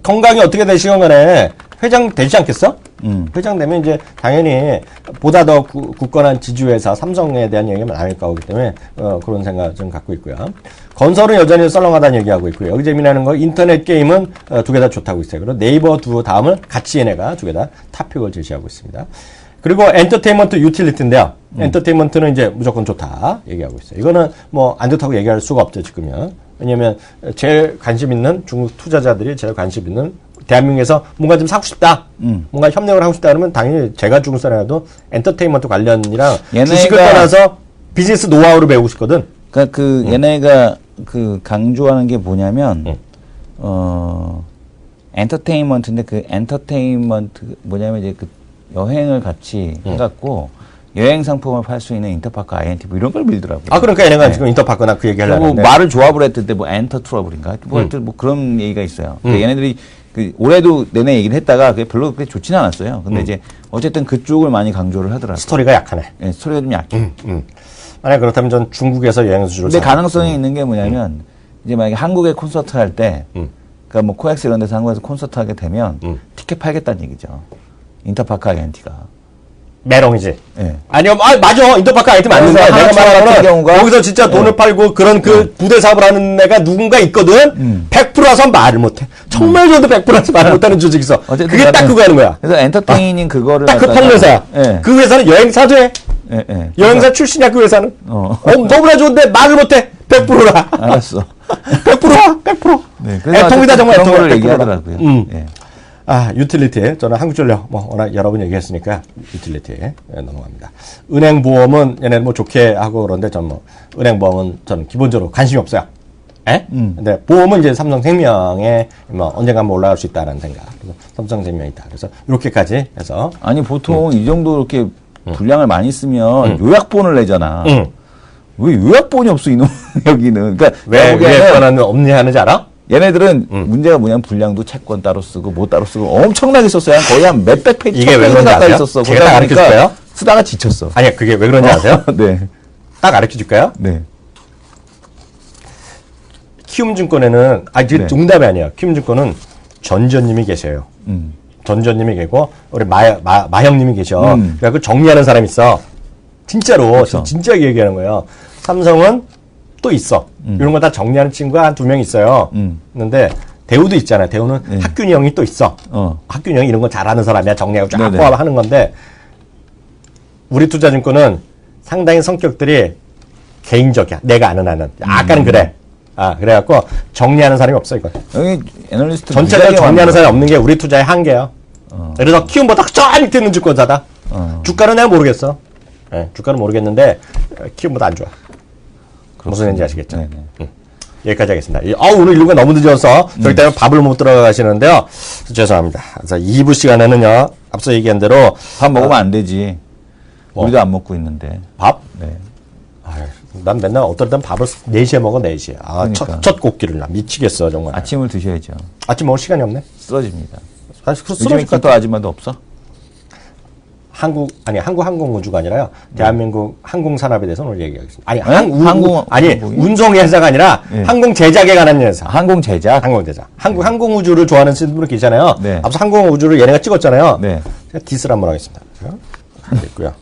건강이 어떻게 되시건 간에 회장 되지 않겠어? 회장 되면 이제 당연히 보다 더 굳건한 지주회사 삼성에 대한 얘기가 나올 거기 때문에 그런 생각 좀 갖고 있고요. 건설은 여전히 썰렁하다는 얘기하고 있고요. 여기 재미나는 거 인터넷 게임은 두 개 다 좋다고 있어요. 그리고 네이버 다음은 같이 얘네가 두 개 다 탑픽을 제시하고 있습니다. 그리고 엔터테인먼트 유틸리티인데요. 엔터테인먼트는 이제 무조건 좋다 얘기하고 있어요. 이거는 뭐 안 좋다고 얘기할 수가 없죠, 지금요. 왜냐면 제일 관심 있는 중국 투자자들이 제일 관심 있는 대한민국에서 뭔가 좀 사고 싶다. 뭔가 협력을 하고 싶다 그러면 당연히 제가 중국 사람이라도 엔터테인먼트 관련이랑 주식을 떠나서 비즈니스 노하우를 배우고 싶거든. 그러니까 얘네가 강조하는 게 뭐냐면 엔터테인먼트인데 그 엔터테인먼트 뭐냐면 이제 그 여행을 같이 해갖고 여행 상품을 팔 수 있는 인터파크 INT 뭐 이런 걸 밀더라고요. 그러니까 얘네가 지금 인터파크나 그 얘기하려고 그리고 하는데. 말을 조합을 했던데 뭐 엔터 트러블인가? 뭐 하여튼 뭐 그런 얘기가 있어요. 얘네들이 올해도 내내 얘기를 했다가 그게 별로 그렇게 좋지는 않았어요. 근데 이제 어쨌든 그쪽을 많이 강조를 하더라고요. 스토리가 약하네. 네, 스토리가 좀 약해. 만약 그렇다면 전 중국에서 여행 수주를 근데 가능성이 있는 게 뭐냐면 이제 만약에 한국에 콘서트 할 때 그러니까 뭐 코엑스 이런 데서 한국에서 콘서트 하게 되면 티켓 팔겠다는 얘기죠. 인터파크 INT가. 메롱이지. 예. 아니요, 맞아. 인터파크 아이템 맞는데 그래서 내가 하나 말하는 같은 경우가 거기서 진짜 돈을 팔고 그런 그 부대 사업을 하는 애가 누군가 있거든. 100%라서 말을 못해. 정말 좋은데 100%라서 말을 못하는 조직이 있어. 어쨌든 그게 딱 그거 하는 거야. 그래서 엔터테이닝 그거를 딱 그 갖다가- 파는 회사야. 예. 그 회사는 여행사도 해. 예, 예. 여행사 출신이야 그 회사는. 너무나 좋은데 말을 못해. 100%라. 알았어. 100%라. 100%. 네, 그래서 애통이다 정말 그런 거를 애통이다. 얘기하더라고요. 예. 유틸리티. 저는 한국전력, 워낙 여러 번 얘기했으니까, 유틸리티 넘어갑니다. 은행보험은 얘네 뭐 좋게 하고 그런데 전 은행보험은 저는 기본적으로 관심이 없어요. 근데 보험은 이제 삼성생명에 언젠가 한번 올라갈 수 있다라는 생각. 그래서 삼성생명이 있다. 그래서 이렇게까지 해서. 아니, 보통 이 정도 이렇게 분량을 많이 쓰면 요약본을 내잖아. 왜 요약본이 없어, 이놈, 여기는. 그러니까 왜 변화는 없니 하는지 알아? 얘네들은 문제가 뭐냐면 분량도 채권 따로 쓰고 뭐 따로 쓰고 엄청나게 썼어요. 거의 한 몇백 페이지 이게 왜 그런지 가까이 아세요? 썼어. 제가 딱 가르쳐 줄까요? 쓰다가 지쳤어. 아니, 그게 왜 그런지 아세요? 네. 딱 가르쳐 줄까요? 네. 키움증권에는, 이게 네. 농담이 아니에요. 키움증권은 전지현님이 계셔요. 전지현님이 계고, 우리 마형님이 계셔. 그래갖고 정리하는 사람이 있어. 진짜로. 그렇죠. 진짜 얘기하는 거예요. 삼성은 또 있어. 이런 거 다 정리하는 친구가 한 2명 있어요. 근데 대우도 있잖아요. 대우는 네. 학균이 형이 또 있어. 학균이 형이 이런 거 잘하는 사람이야. 정리하고 쫙 네네. 포함하는 건데, 우리 투자증권은 상당히 성격들이 개인적이야. 내가 아는 한은. 약간은 그래. 그래갖고 정리하는 사람이 없어, 이거. 여기 애널리스트 전체적으로 정리하는 사람이 없는 게 우리 투자의 한계야. 그래서 키움보다 저 밑에 있는 증권사다. 주가는 내가 모르겠어. 주가는 모르겠는데 키움보다 안 좋아. 무슨 얘기인지 아시겠죠? 네네. 여기까지 하겠습니다. 오늘 일부가 너무 늦어서 저희 때문에 밥을 못 들어가시는데요. 죄송합니다. 그래서 2부 시간에는요, 앞서 얘기한 대로 밥 먹으면 안 되지. 우리도 안 먹고 있는데. 밥? 네. 아유, 난 맨날 어떨 땐 밥을 4시에 먹어, 4시에. 그러니까. 첫 곡기를 나 미치겠어, 정말. 아침을 드셔야죠. 아침 먹을 시간이 없네. 쓰러집니다. 사실 요즘에 쓰러질 것 기도 같아. 아줌마도 없어? 한국 항공우주가 아니라요. 대한민국 항공산업에 대해서 오늘 얘기하겠습니다. 아니, 항공이? 운송 회사가 아니라 네. 항공 제작에 관한 회사. 항공 제작? 항공 제작. 항공우주를 좋아하는 분들 계시잖아요. 네. 앞서 항공우주를 얘네가 찍었잖아요. 네. 제가 디스를 한번 하겠습니다. 됐고요.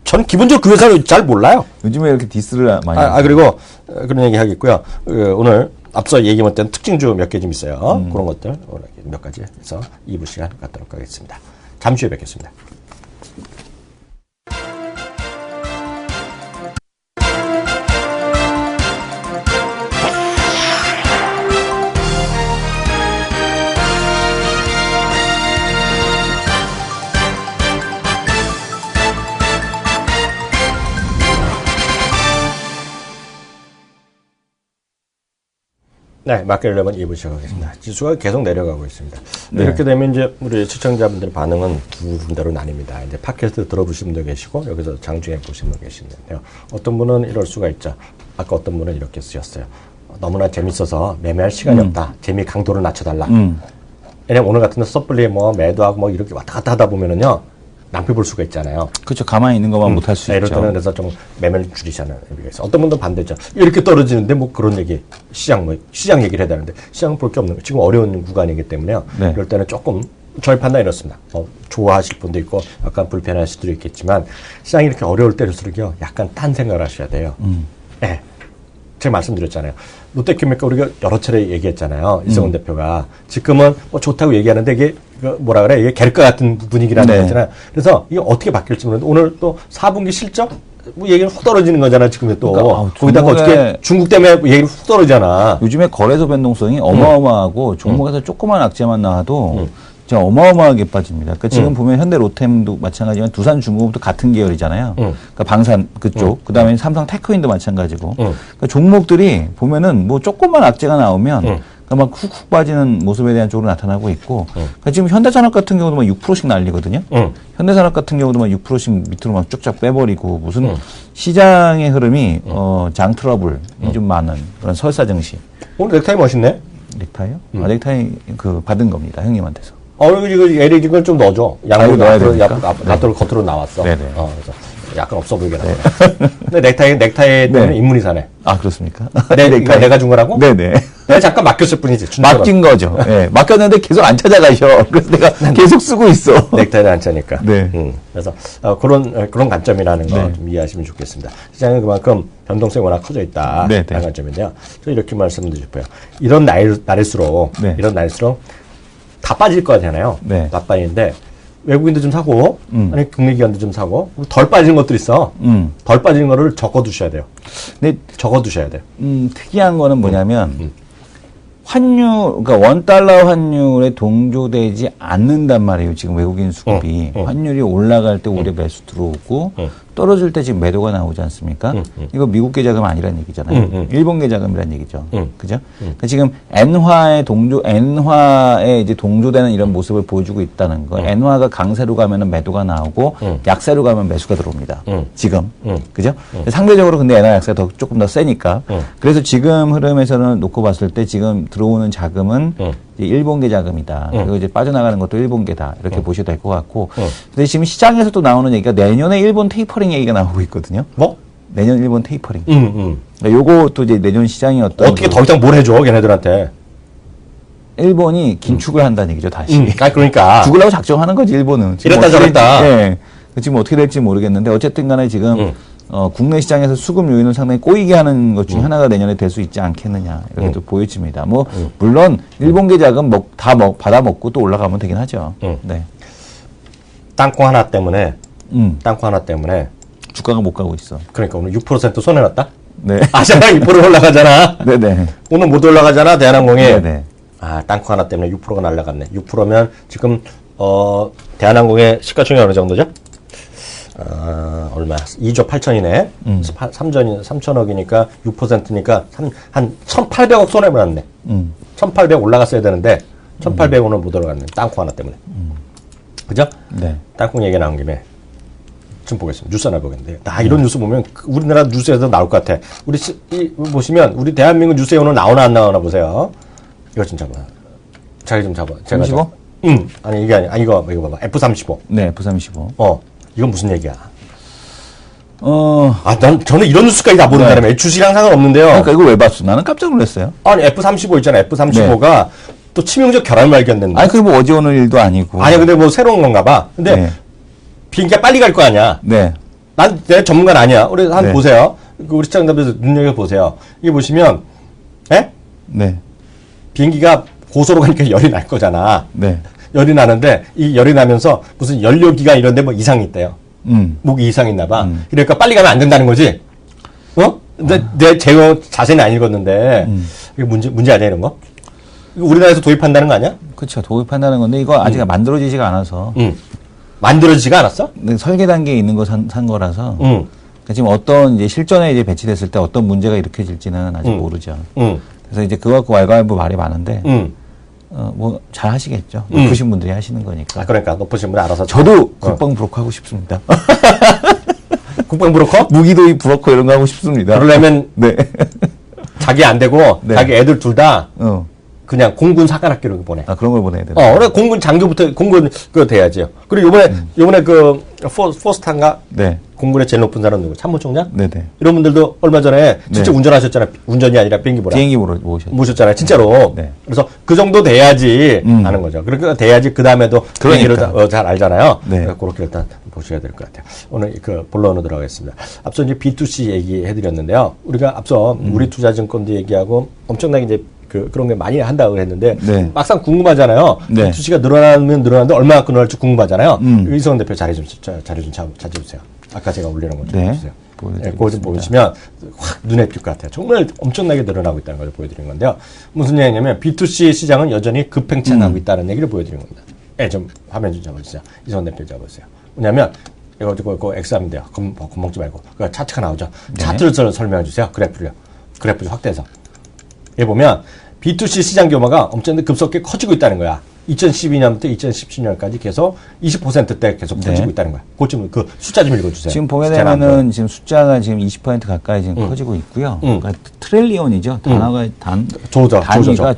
저는 기본적으로 그 회사를 잘 몰라요. 요즘에 이렇게 디스를 많이 하죠. 그리고 그런 얘기 하겠고요. 오늘 앞서 얘기 못한 특징주 몇 개 좀 있어요. 그런 것들 오늘 몇 가지 해서 2부 시간 갖도록 하겠습니다. 잠시 후에 뵙겠습니다. 네, 마켓 11 2부 시작하겠습니다. 지수가 계속 내려가고 있습니다. 네. 이렇게 되면 이제 우리 시청자분들의 반응은 두 군데로 나뉩니다. 이제 팟캐스트 들어보신 분도 계시고 여기서 장중에 보신 분 계시는데요. 어떤 분은 이럴 수가 있죠. 아까 어떤 분은 이렇게 쓰셨어요. 너무나 재밌어서 매매할 시간이 없다. 재미 강도를 낮춰달라. 왜냐면 오늘 같은 데 섣불리 매도하고 이렇게 왔다 갔다 하다 보면은요. 낭패 볼 수가 있잖아요. 그렇죠. 가만히 있는 것만 못할 수 이럴 있죠. 때는 그래서 좀 매매를 줄이자는 의미가 있어요. 어떤 분도 반대죠. 이렇게 떨어지는데 그런 얘기, 시장 얘기를 해야 되는데 시장은 볼 게 없는 거예요. 지금 어려운 구간이기 때문에요. 네. 이럴 때는 조금 저희 판단이 이렇습니다. 좋아하실 분도 있고 약간 불편하실 수도 있겠지만 시장이 이렇게 어려울 때일수록요. 약간 딴 생각을 하셔야 돼요. 네. 제가 말씀드렸잖아요. 롯데케미칼 우리가 여러 차례 얘기했잖아요. 이성훈 대표가 지금은 좋다고 얘기하는데 이게 이게 계륵과 같은 분위기라는 네. 거잖아요. 그래서 이게 어떻게 바뀔지 모르는데 오늘 또 4분기 실적 얘기는 훅 떨어지는 거잖아. 지금 또 그러니까, 거기다가 어떻게 중국 때문에 얘기는 훅 떨어지잖아. 요즘에 거래소 변동성이 어마어마하고 종목에서 조그만 악재만 나와도 진짜 어마어마하게 빠집니다. 그러니까 지금 보면 현대 로템도 마찬가지지만 두산 중공업도 같은 계열이잖아요. 그러니까 방산 그쪽, 그다음에 삼성 테크윈도 마찬가지고. 그러니까 종목들이 보면은 조그만 악재가 나오면 그러니까 막 훅훅 빠지는 모습에 대한 쪽으로 나타나고 있고. 그러니까 지금 현대산업 같은 경우도 6%씩 날리거든요. 현대산업 같은 경우도 6%씩 밑으로 막 쭉쭉 빼버리고 무슨 시장의 흐름이 장 트러블이 좀 많은 그런 설사 증시. 오늘 넥타이 멋있네. 넥타이요? 넥타이 받은 겁니다, 형님한테서. 이거 이걸 좀 넣어줘. 넣어야 양쪽 됩니까? 앞으로 겉으로 나왔어. 네네. 그래서 약간 없어 보이게 나와. 근데 넥타이 때문에 네. 인물이 사네. 아, 그렇습니까? 이거 내가 준 거라고? 네네. 내가 잠깐 맡겼을 뿐이지. 준처럼. 맡긴 거죠. 네, 맡겼는데 계속 안 찾아가셔. 그래서 내가 계속 쓰고 있어. 넥타이를 안 차니까. 네. 그래서 그런 관점이라는 거 좀 이해하시면 좋겠습니다. 시장은 그만큼 변동성이 워낙 커져 있다. 네, 네. 라는 관점인데요. 저 이렇게 말씀드리고 싶어요. 이런 날일수록 다 빠질 거잖아요. 네. 다 빠지는데 외국인도 좀 사고 아니 국내 기관도 좀 사고 덜 빠지는 것들이 있어. 덜 빠지는 거를 적어두셔야 돼요. 근데 적어두셔야 돼요. 특이한 거는 뭐냐면 환율, 그러니까 $1 환율에 동조되지 않는단 말이에요. 지금 외국인 수급이. 환율이 올라갈 때 오히려 매수 들어오고 떨어질 때 지금 매도가 나오지 않습니까? 이거 미국 계좌금 아니란 얘기잖아요. 일본 계좌금이란 얘기죠. 그죠? 그러니까 지금 엔화에 이제 동조되는 이런 모습을 보여주고 있다는 거. 엔화가 강세로 가면은 매도가 나오고 약세로 가면 매수가 들어옵니다. 지금. 그죠? 상대적으로 근데 엔화 약세가 조금 더 세니까. 그래서 지금 흐름에서는 놓고 봤을 때 지금 들어오는 자금은 이제 일본계 자금이다. 그리고 이제 빠져나가는 것도 일본계다. 이렇게 보셔도 될 것 같고. 근데 지금 시장에서 또 나오는 얘기가 내년에 일본 테이퍼링 얘기가 나오고 있거든요. 뭐? 내년 일본 테이퍼링. 그러니까 요것도 이제 내년 시장이 어떻게 더 이상 뭘 해줘, 걔네들한테. 일본이 긴축을 한다는 얘기죠, 다시. 그러니까. 죽으려고 작정하는 거지, 일본은. 지금 이랬다 어떻게 저랬다. 네. 지금 어떻게 될지 모르겠는데, 어쨌든 간에 지금, 국내 시장에서 수급 요인을 상당히 꼬이게 하는 것 중에 하나가 내년에 될 수 있지 않겠느냐, 이렇게 또 보여집니다. 물론, 일본계 자금 받아먹고 또 올라가면 되긴 하죠. 네. 땅콩 하나 때문에, 주가가 못 가고 있어. 그러니까 오늘 6% 손해났다? 네. 아시아랑 2% 올라가잖아. 네네. 오늘 못 올라가잖아, 대한항공이. 네네. 땅콩 하나 때문에 6%가 날라갔네. 6%면 지금, 대한항공의 시가총액 어느 정도죠? 얼마? 2조 8천이네. 3천억이니까 6%니까 한 1,800억 손해보았네. 1,800 올라갔어야 되는데 1,800원은 못 올라갔네. 땅콩 하나 때문에. 그죠? 네. 땅콩 얘기 나온 김에 좀 보겠습니다. 뉴스 하나 보겠는데. 이런 뉴스 보면 우리나라 뉴스에서 나올 것 같아. 보시면 우리 대한민국 뉴스에 오늘 나오나 안 나오나 보세요. 이거 진짜 봐. 자기 좀 잡아. 35? 아니 이게 아니 이거 봐봐. F-35. 네, F-35. 이건 무슨 얘기야? 어, 저는 이런 뉴스까지 다 모르는 사람이에요. 주식이랑 상관없는데요. 그러니까 이거 왜 봤어? 나는 깜짝 놀랐어요. 아니, F-35 있잖아. F-35가 또 치명적 결함을 발견됐는데. 아니, 그게 뭐 어제 오늘 일도 아니고. 아니, 근데 뭐 새로운 건가 봐. 근데 네. 비행기가 빨리 갈 거 아니야. 네. 내 전문가는 아니야. 우리 한번 네. 보세요. 우리 시청자분들 눈여겨보세요. 이게 보시면, 네. 비행기가 고소로 가니까 열이 날 거잖아. 네. 열이 나는데, 이 열이 나면서 무슨 연료기관 이런 데 뭐 이상이 있대요. 목이 이상이 있나 봐. 그러니까 빨리 가면 안 된다는 거지. 근데 제가 자세히는 안 읽었는데, 이게 문제 아니야, 이런 거? 이거 우리나라에서 도입한다는 거 아니야? 그렇죠. 도입한다는 건데 이거 아직 만들어지지가 않아서. 만들어지지가 않았어? 근데 설계 단계에 있는 거 산 거라서. 응. 그러니까 지금 어떤 이제 실전에 이제 배치됐을 때 어떤 문제가 일으켜질지는 아직 모르죠. 그래서 이제 그거 갖고 왈가왈부 말이 많은데. 뭐 잘 하시겠죠. 높으신 분들이 하시는 거니까. 그러니까 높으신 분이 알아서. 저도 국방 브로커 하고 싶습니다. 국방 브로커? 무기 도입 브로커 이런 거 하고 싶습니다. 그러려면 네. 자기 안 되고 네. 자기 애들 둘 다 어. 그냥 공군 사관학교로 보내. 그런 걸 보내야 되나? 그래 공군 장교부터 공군 그거 돼야지요. 그리고 요번에 그 포스탄가 네. 공군의 제일 높은 사람 누구? 참모총장? 네네. 이런 분들도 얼마 전에 진짜 네. 운전하셨잖아요. 운전이 아니라 비행기 보라. 비행기 모셨죠. 모셨잖아요. 진짜로. 네. 그래서 그 정도 돼야지 하는 거죠. 그러니까 돼야지 그 다음에도 비행기를 잘 알잖아요. 네. 그러니까 그렇게 일단 보셔야 될 것 같아요. 오늘 그 본론으로 들어가겠습니다. 앞서 이제 B2C 얘기해드렸는데요. 우리가 앞서 우리 투자증권도 얘기하고 엄청나게 이제 그런 게 많이 한다고 했는데 네. 막상 궁금하잖아요. 네. B2C가 늘어나면 늘어나는데 얼마나 늘어날지 궁금하잖아요. 이성원 대표 자리 좀 찾아주세요. 아까 제가 올리는 거 좀 네. 보세요. 그거 좀 보시면 확 눈에 띌 것 같아요. 정말 엄청나게 늘어나고 있다는 걸 보여드린 건데요. 무슨 얘기냐면 B2C 시장은 여전히 급팽창하고 있다는 얘기를 보여드린 겁니다. 좀 화면 좀 잡아주세요. 이성원 대표 잡아주세요. 뭐냐면 이거 X하면 돼요. 겁먹지 말고. 그 차트가 나오죠. 네. 차트를 설명해 주세요. 그래프 좀 확대해서. 여기 보면 B2C 시장 규모가 엄청나게 급속하게 커지고 있다는 거야. 2012년부터 2017년까지 계속 20%대 계속 커지고 있다는 거야. 그 숫자 좀 읽어주세요. 지금 보게 되면은 지금 숫자가 지금 20% 가까이 지금 커지고 있고요. 그러니까 트릴리온이죠. 단위가 조 달러입니다.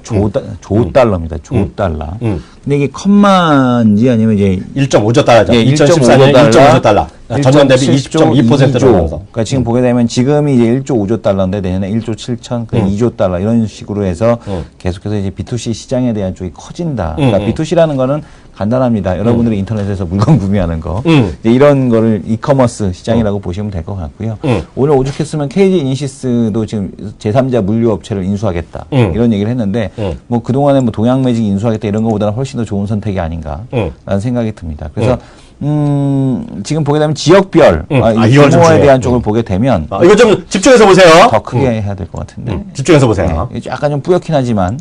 조 달러. 근데 이게 컴만지 아니면 이제 1.5조 달러죠. 예, 2014년 1.5조 달러. 전년 대비 20.2%로 늘어서. 그러니까 지금 보게 되면 지금이 이제 1조 5조 달러인데 내년에 1조 7천, 2조 달러 이런 식으로 해서 계속해서 이제 B2C 시장에 대한 쪽이 커진다. 그러니까 B2C라는 거는 간단합니다. 여러분들이 인터넷에서 물건 구매하는 거. 이제 이런 거를 이커머스 시장이라고 보시면 될 것 같고요. 오늘 오죽했으면 KG 이니시스도 지금 제3자 물류업체를 인수하겠다. 이런 얘기를 했는데 뭐 그동안에 뭐 동양매직 인수하겠다 이런 거보다는 훨씬 더 좋은 선택이 아닌가 라는 생각이 듭니다. 그래서 지금 보게 되면 지역별 규모에 대한 쪽을 보게 되면 이거 좀 집중해서 보세요. 더 크게 해야 될 것 같은데 집중해서 보세요. 네, 약간 좀 뿌옇긴 하지만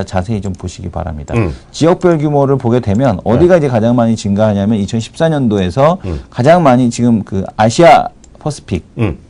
자세히 좀 보시기 바랍니다. 지역별 규모를 보게 되면 어디가 이제 가장 많이 증가하냐면 2014년도에서 가장 많이 지금 그 아시아 퍼시픽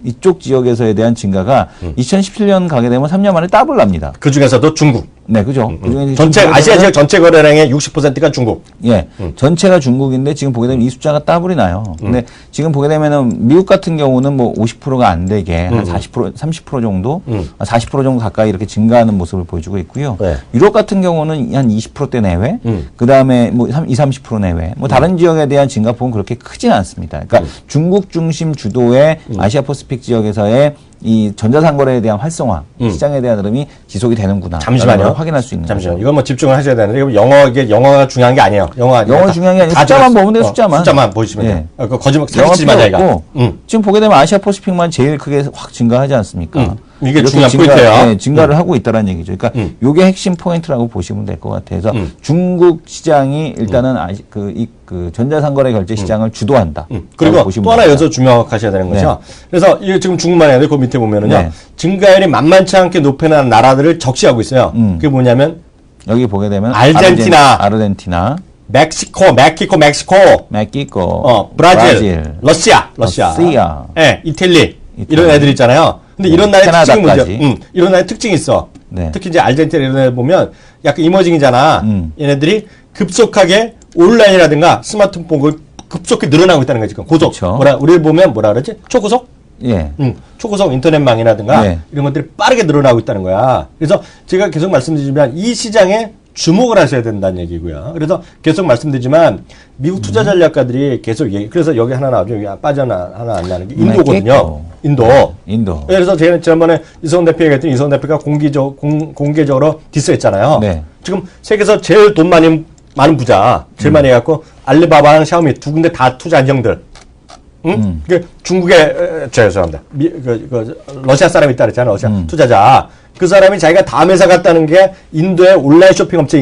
이쪽 지역에서에 대한 증가가 2017년 가게 되면 3년 만에 더블 납니다. 그 중에서도 중국. 네, 그죠. 그중에 전체 아시아 지역 전체 거래량의 60%가 중국. 예, 전체가 중국인데 지금 보게 되면 이 숫자가 더블이 나요. 근데 지금 보게 되면은 미국 같은 경우는 뭐 50%가 안 되게 한 40%, 30% 정도, 40% 정도 가까이 이렇게 증가하는 모습을 보여주고 있고요. 네. 유럽 같은 경우는 한 20%대 내외, 그 다음에 뭐 30% 내외, 뭐 다른 지역에 대한 증가폭은 그렇게 크진 않습니다. 그러니까 중국 중심 주도의 아시아 퍼시픽 지역에서의 이 전자상거래에 대한 활성화, 시장에 대한 흐름이 지속이 되는구나. 잠시만요. 확인할 수 있는 잠시만요. 거죠. 이건 뭐 집중을 하셔야 되는데, 영어가 중요한 게 아니에요. 영어 중요한 게 아니라 숫자만 보면 돼요, 숫자만. 숫자만 보시면 예. 돼요. 그 거짓말, 사기치지 마자, 이거. 지금 보게 되면 아시아 퍼시픽만 제일 크게 확 증가하지 않습니까? 이게 중요한 포인트예요. 네, 증가를 하고 있다는 얘기죠. 그러니까 이게 핵심 포인트라고 보시면 될 것 같아서 중국 시장이 일단은 그 전자상거래 결제 시장을 주도한다. 그리고 또 하나 여기서 주목하셔야 되는 거죠. 그래서 이게 지금 중국만 해야 돼. 그 밑에 보면은요. 증가율이 만만치 않게 높여난 나라들을 적시하고 있어요. 그게 뭐냐면 여기 보게 되면 아르헨티나, 멕시코, 브라질, 러시아. 예, 이탈리. 이런 애들 있잖아요. 근데 이런 나라의 특징이 뭐죠? 이런 나라의 특징이 있어. 네. 특히 이제 아르헨티나 이런 애들 보면 약간 이머징이잖아. 얘네들이 급속하게 온라인이라든가 스마트폰을 급속히 늘어나고 있다는 거지. 고속. 그쵸. 우리 보면 뭐라 그러지? 초고속? 예. 초고속 인터넷망이라든가 네. 이런 것들이 빠르게 늘어나고 있다는 거야. 그래서 제가 계속 말씀드리지만 이 시장에 주목을 하셔야 된다는 얘기고요. 그래서 계속 말씀드리지만 미국 투자 전략가들이 계속 그래서 여기 하나 나오죠. 여기 하나 안 나는 게 인도거든요. 인도. 그래서 제가 지난번에 이성훈 대표 얘기했더니 이성훈 대표가 공개적으로 디스했잖아요. 네. 지금 세계에서 제일 돈 많은 부자, 제일 많이 해갖고 알리바바랑 샤오미 두 군데 다 투자한 형들. 중국에, 죄송합니다. 러시아 사람이 있다 그랬잖아요. 러시아 투자자. 그 사람이 자기가 다음 회사 갔다는 게 인도의 온라인 쇼핑 업체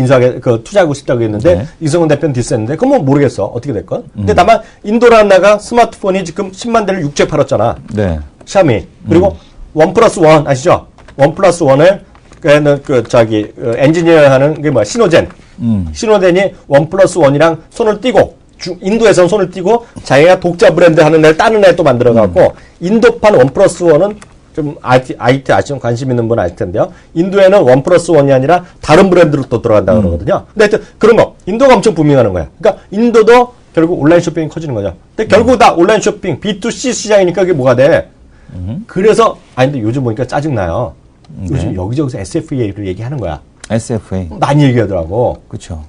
투자하고 싶다고 했는데, 네. 이성훈 대표는 디스했는데, 그건 뭐 모르겠어. 어떻게 됐건. 근데 다만, 인도라는 나라가 스마트폰이 지금 10만 대를 육지에 팔았잖아. 네. 샤오미. 그리고 원 플러스 원 아시죠? 원 플러스 원을, 엔지니어 하는 게 뭐야? 신호젠. 신호젠이 원 플러스 원이랑 손을 띄고, 인도에서는 손을 띄고 자기가 독자 브랜드 하는 애를 다른 애 또 만들어갖고 인도판 원 플러스 원은 좀 IT 아시죠? 관심 있는 분 아실 텐데요. 인도에는 원 플러스 원이 아니라 다른 브랜드로 또 들어간다고 그러거든요. 근데 하여튼 그런 거 인도가 엄청 부밍하는 거야. 그러니까 인도도 결국 온라인 쇼핑이 커지는 거죠. 근데 결국 다 온라인 쇼핑 B2C 시장이니까 그게 뭐가 돼? 그래서 근데 요즘 보니까 짜증나요. 요즘 여기저기서 SFA를 얘기하는 거야. SFA. 많이 얘기하더라고. 그렇죠.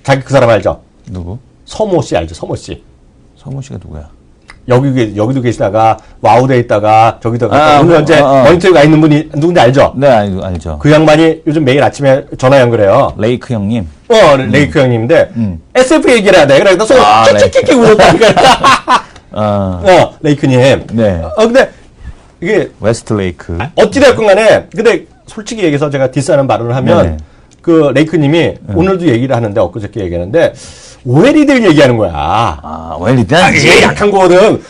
자기 그 사람 알죠? 누구? 서모 씨 알죠? 서모 씨. 서모 씨가 누구야? 여기도 계시다가 와우대에 있다가 저기도 오늘 현재 머니터에 가 있는 분이 누군지 알죠? 네, 알죠. 그 양반이 요즘 매일 아침에 전화 연결해요. 레이크 형님. 레이크 형님인데 SF 얘기를 해야 돼. 그래서 손을 킥킥킥 울었다니까. 레이크님. 네. 근데 이게 웨스트 레이크. 어찌됐건 간에 근데 솔직히 얘기해서 제가 디스하는 발언을 하면 네. 그 레이크님이 오늘도 얘기를 하는데 엊그저께 얘기하는데 오해리들 얘기하는 거야. 오해리들? 이게 약한 거거든.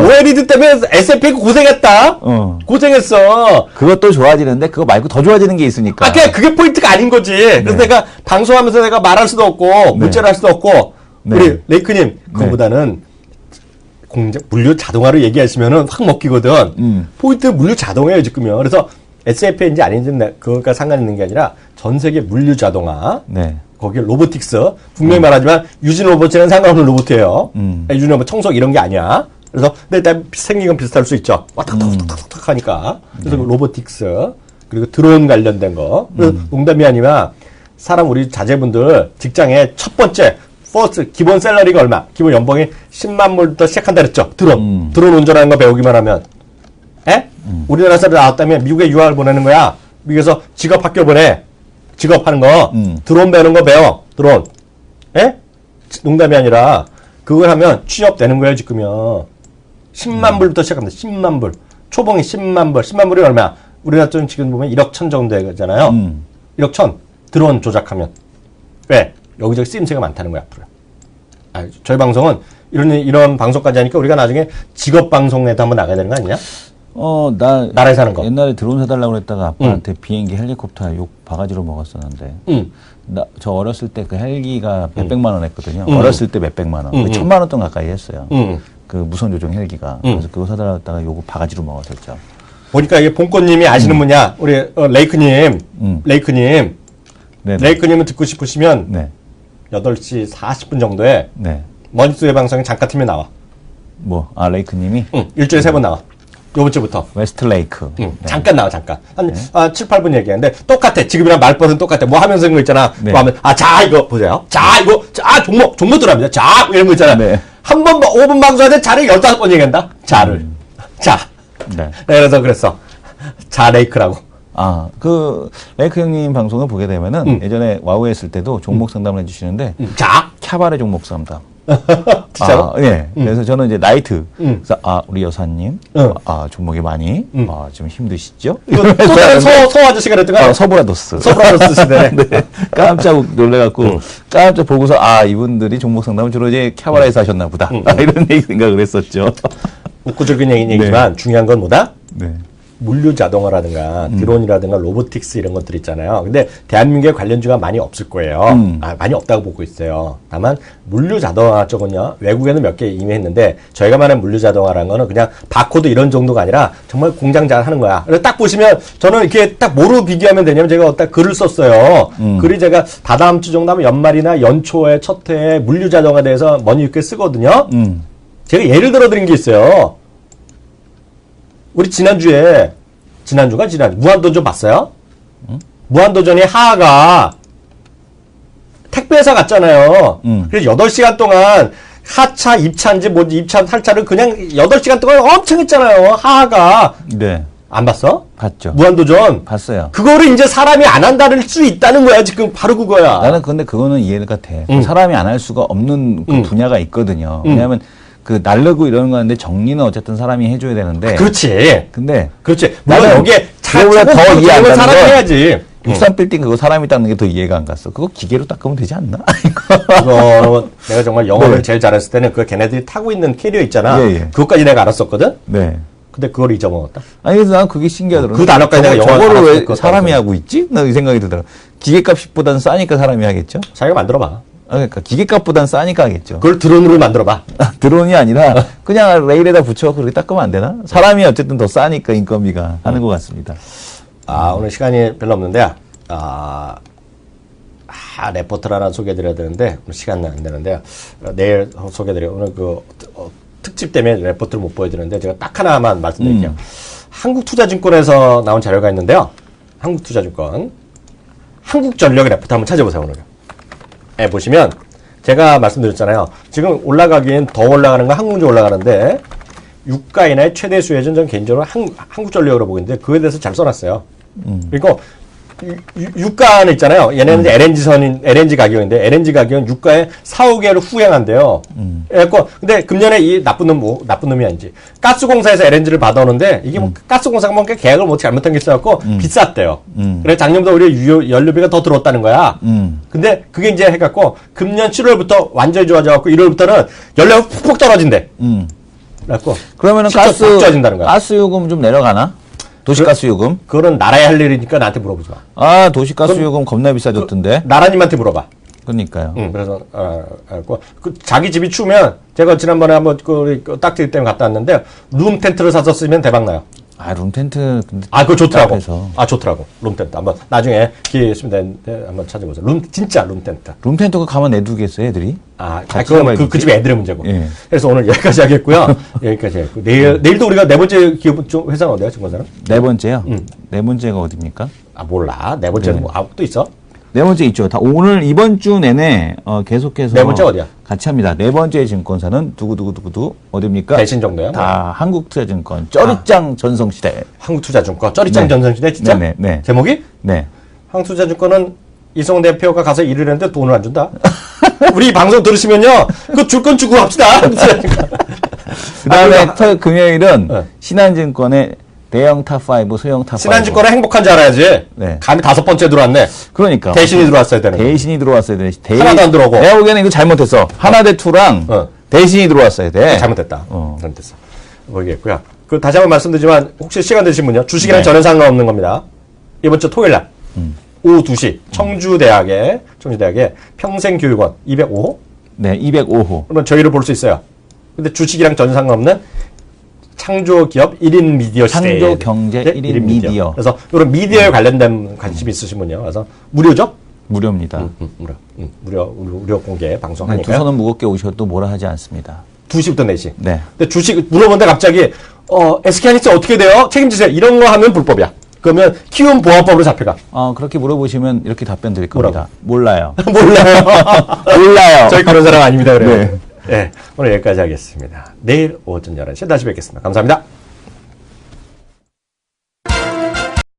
오해리드 때문에 SFA 고생했다. 고생했어. 그것도 좋아지는데 그거 말고 더 좋아지는 게 있으니까. 그게 포인트가 아닌 거지. 그래서 내가 방송하면서 내가 말할 수도 없고 문자를 할 수도 없고 우리 레이크님 그거보다는 물류 자동화로 얘기하시면은 확 먹히거든. 포인트 물류 자동화예요 지금요. 그래서 SFA인지 아닌지 그거가 상관 있는 게 아니라 전 세계 물류 자동화. 네. 거기 로보틱스 분명히 말하지만 유진 로봇이랑 상관없는 로봇이에요. 유진 로봇 청소기 이런 게 아니야. 그래서 근데 일단 생긴 건 비슷할 수 있죠. 탁탁탁탁탁 하니까. 그래서 로보틱스 그리고 드론 관련된 거. 그래서 농담이 아니라 사람 우리 자제분들 직장에 첫 번째 퍼스트 기본 샐러리가 얼마? 기본 연봉이 10만 불부터 시작한다 그랬죠. 드론 운전하는 거 배우기만 하면. 우리나라 사람 나왔다면 미국에 유학을 보내는 거야. 미국에서 직업 학교 보내. 직업하는 거, 드론 배우는 거 배워, 드론. 농담이 아니라, 그걸 하면 취업되는 거예요, 지금요. 10만 불부터 시작합니다. 10만 불. 초봉이 10만 불. 10만 불이 얼마야? 우리나라 돈 지금 보면 1억 1천 정도 되잖아요. 1억 1천. 드론 조작하면. 왜? 여기저기 쓰임새가 많다는 거야, 앞으로. 저희 방송은 이런 방송까지 하니까 우리가 나중에 직업 방송에도 한번 나가야 되는 거 아니냐? 나라에 사는 거. 옛날에 드론 사달라고 그랬다가 아빠한테 비행기 헬리콥터 욕 바가지로 먹었었는데. 저 어렸을 때 그 헬기가 몇백만 원 했거든요. 어렸을 때 몇백만 원. 1,000만 원 돈 가까이 했어요. 그 무선 조종 헬기가. 그래서 그거 사달라고 했다가 욕을 바가지로 먹었었죠. 보니까 이게 본권님이 아시는 분이야. 우리 레이크님. 레이크님. 네네. 레이크님은 듣고 싶으시면 네. 8시 40분 정도에 네. 머니투의 방송에 잠깐 팀에 나와. 레이크님이? 일주일에 3번 나와. 요번 주부터. 웨스트 레이크. 네. 잠깐 나와, 잠깐. 한 7, 8분 얘기하는데 똑같아. 지금이랑 말버릇은 똑같아. 뭐 하면서 이런 거 있잖아. 네. 뭐 하면, 이거 보세요. 종목 들어갑니다. 이런 거 있잖아. 네. 한 번, 5분 방송하는데 자를 15번 얘기한다. 자를. 네. 그래서 자, 레이크라고. 레이크 형님 방송을 보게 되면은 예전에 와우 했을 때도 종목 상담을 해주시는데 캬바레 종목 상담. 진짜로? 예. 그래서 저는 이제 나이트. 그래서 우리 여사님, 종목이 많이 좀 힘드시죠? 또 다른 서 아저씨가 그랬던가? 서브라더스 시대. 네. 깜짝 놀래갖고 깜짝 보고서 이분들이 종목 상담을 주로 이제 캬바레에서 하셨나 보다. 이런 생각을 했었죠. 웃고 즐긴 얘기지만 중요한 건 뭐다? 네. 물류 자동화라든가 드론이라든가 로보틱스 이런 것들 있잖아요. 근데 대한민국에 관련주가 많이 없을 거예요. 많이 없다고 보고 있어요. 다만 물류 자동화 쪽은요. 외국에는 몇 개 이미 했는데 저희가 말하는 물류 자동화라는 거는 그냥 바코드 이런 정도가 아니라 정말 공장 잘 하는 거야. 그래서 딱 보시면 저는 이렇게 딱 뭐로 비교하면 되냐면 제가 딱 글을 썼어요. 글이 제가 다다음 주 정도 하면 연말이나 연초에 첫 해에 물류 자동화에 대해서 머니위크에 쓰거든요. 제가 예를 들어 드린 게 있어요. 우리 지난주에 무한도전 봤어요? 무한도전이 하하가 택배회사 갔잖아요. 그래서 8시간 동안 하차, 입차인지 뭔지 입차, 탈차를 그냥 8시간 동안 엄청 했잖아요. 하하가. 네. 안 봤어? 봤죠. 무한도전. 봤어요. 그거를 이제 사람이 안 한다는 수 있다는 거야. 지금 바로 그거야. 나는 근데 그거는 이해가 돼. 사람이 안 할 수가 없는 그 분야가 있거든요. 왜냐하면 그 날르고 이러는 건데 정리는 어쨌든 사람이 해줘야 되는데. 그렇지. 근데 그렇지. 물론 나는 여기에 그거보다 더 이해 안 가는 사람이 건 해야지. 63빌딩 그거 사람이 닦는 게 더 이해가 안 갔어. 그거 기계로 닦으면 되지 않나? 그거 내가 정말 영어를 네. 제일 잘했을 때는 그 걔네들이 타고 있는 캐리어 있잖아. 예, 예. 그것까지 내가 알았었거든. 네. 근데 그걸 잊어먹었다. 아니, 그래서 난 그게 신기하더라고. 그 단어까지 내가 영어로 저거를 알았을 왜 것 사람이 같아요. 하고 있지? 나 이 생각이 들더라고. 기계값보다는 싸니까 사람이 하겠죠? 자기가 만들어봐. 아, 그러니까 기계값보다는 싸니까 하겠죠. 그걸 드론으로 만들어봐. 드론이 아니라 그냥 레일에다 붙여갖고 그렇게 닦으면 안 되나? 사람이 어쨌든 더 싸니까 인건비가 하는 것 같습니다. 오늘 시간이 별로 없는데, 레포트를 하나 소개해드려야 되는데, 오늘 시간은 안 되는데요. 내일 소개해드려요. 오늘 특집 때문에 레포트를 못 보여드리는데, 제가 딱 하나만 말씀드릴게요. 한국투자증권에서 나온 자료가 있는데요. 한국투자증권. 한국전력의 레포트 한번 찾아보세요, 오늘. 예, 보시면, 제가 말씀드렸잖아요. 지금 올라가기엔 더 올라가는 건 항공주 올라가는데, 유가 인하의 최대 수혜전 전 개인적으로 한국전력으로 보고 있는데, 그거에 대해서 잘 써놨어요. 그리고, 유가는 있잖아요. 얘네는 이제 LNG 가격인데, LNG 가격은 유가에 4, 5개월 후행한대요. 그래갖고, 근데 금년에 이 나쁜 놈이 아니지. 가스공사에서 LNG를 받아오는데, 이게 뭐, 가스공사가 뭔가 계약을 뭐 잘못한 게 있어갖고, 비쌌대요. 그래서 작년보다 우리 연료비가 더 들어왔다는 거야. 근데 그게 이제 해갖고, 금년 7월부터 완전히 좋아져갖고, 1월부터는 연료가 푹푹 떨어진대. 그래갖고, 그러면은 진짜 딱 좋아진다는 거야. 가스 요금 좀 내려가나? 도시가스 요금? 그거는 나라의 할 일이니까 나한테 물어보지 마. 아, 도시가스 요금 겁나 비싸졌던데? 나라님한테 물어봐. 그러니까요. 그래서, 자기 집이 추우면, 제가 지난번에 한번 딱지 때문에 갔다 왔는데, 룸 텐트를 사서 쓰면 대박나요. 아, 룸텐트. 근데 그거 좋더라고. 앞에서. 좋더라고. 룸 텐트. 한번, 나중에 기회 있으면 되는데, 한번 찾아보세요. 진짜 룸 텐트. 룸텐트가 가만 내두겠어요, 애들이? 그건 그 집의 애들의 문제고. 예. 그래서 오늘 여기까지 하겠고요. 여기까지 하겠고. 내일도 우리가 네 번째 기업 회사는 어디야, 증권사는? 네 번째요? 네 번째가 어딥니까? 몰라. 네 번째는 네. 또 있어? 네 번째 있죠. 다 오늘 이번 주 내내 계속해서 네 번째 어디야? 같이 합니다. 네 번째 증권사는 두구두구두구두 어디입니까? 대신 정도야? 다 한국투자증권 쩌리짱 전성시대. 한국투자증권. 쩌리짱 네. 전성시대 진짜? 네. 제목이? 네. 한국투자증권은 이성 대표가 가서 일을 했는데 돈을 안 준다. 우리 방송 들으시면요, 그 줄 건 주고 합시다. 그다음에 금요일은 네. 신한증권의 대형 탑5, 소형 탑5. 신한증권은 행복한 줄 알아야지. 네. 감히 5번째 들어왔네. 그러니까 대신이 들어왔어야 되는. 대신이 들어왔어야 돼. 하나도 안 들어오고. 내가 보기에는 이거 잘못했어. 하나대투랑 대신이 들어왔어야 돼. 잘못됐다. 잘못됐어. 모르겠고요. 다시 한번 말씀드리지만 혹시 시간 되신 분요, 주식이랑 전혀 상관없는 겁니다. 이번 주 토요일 날 오후 2시 청주대학의 평생교육원 205호. 네, 205호. 그러면 저희를 볼 수 있어요. 근데 주식이랑 전혀 상관없는 창조기업 1인 미디어 시대. 창조경제 1인 미디어. 그래서 이런 미디어에 관련된 관심이 있으신 분요. 그래서 무료죠? 무료입니다. 무료 공개 네, 방송하니까. 두 손은 무겁게 오셔도 뭐라 하지 않습니다. 2시부터 4시. 네. 근데 주식 물어보는데 갑자기 SK하이닉스 어떻게 돼요? 책임지세요. 이런 거 하면 불법이야. 그러면 키움보안법으로 잡혀가. 그렇게 물어보시면 이렇게 답변 드릴 겁니다. 뭐라고? 몰라요. 몰라요. 몰라요. 저희 그런 사람 아닙니다. 그래요. 네. 네. 오늘 여기까지 하겠습니다. 내일 오전 11시에 다시 뵙겠습니다. 감사합니다.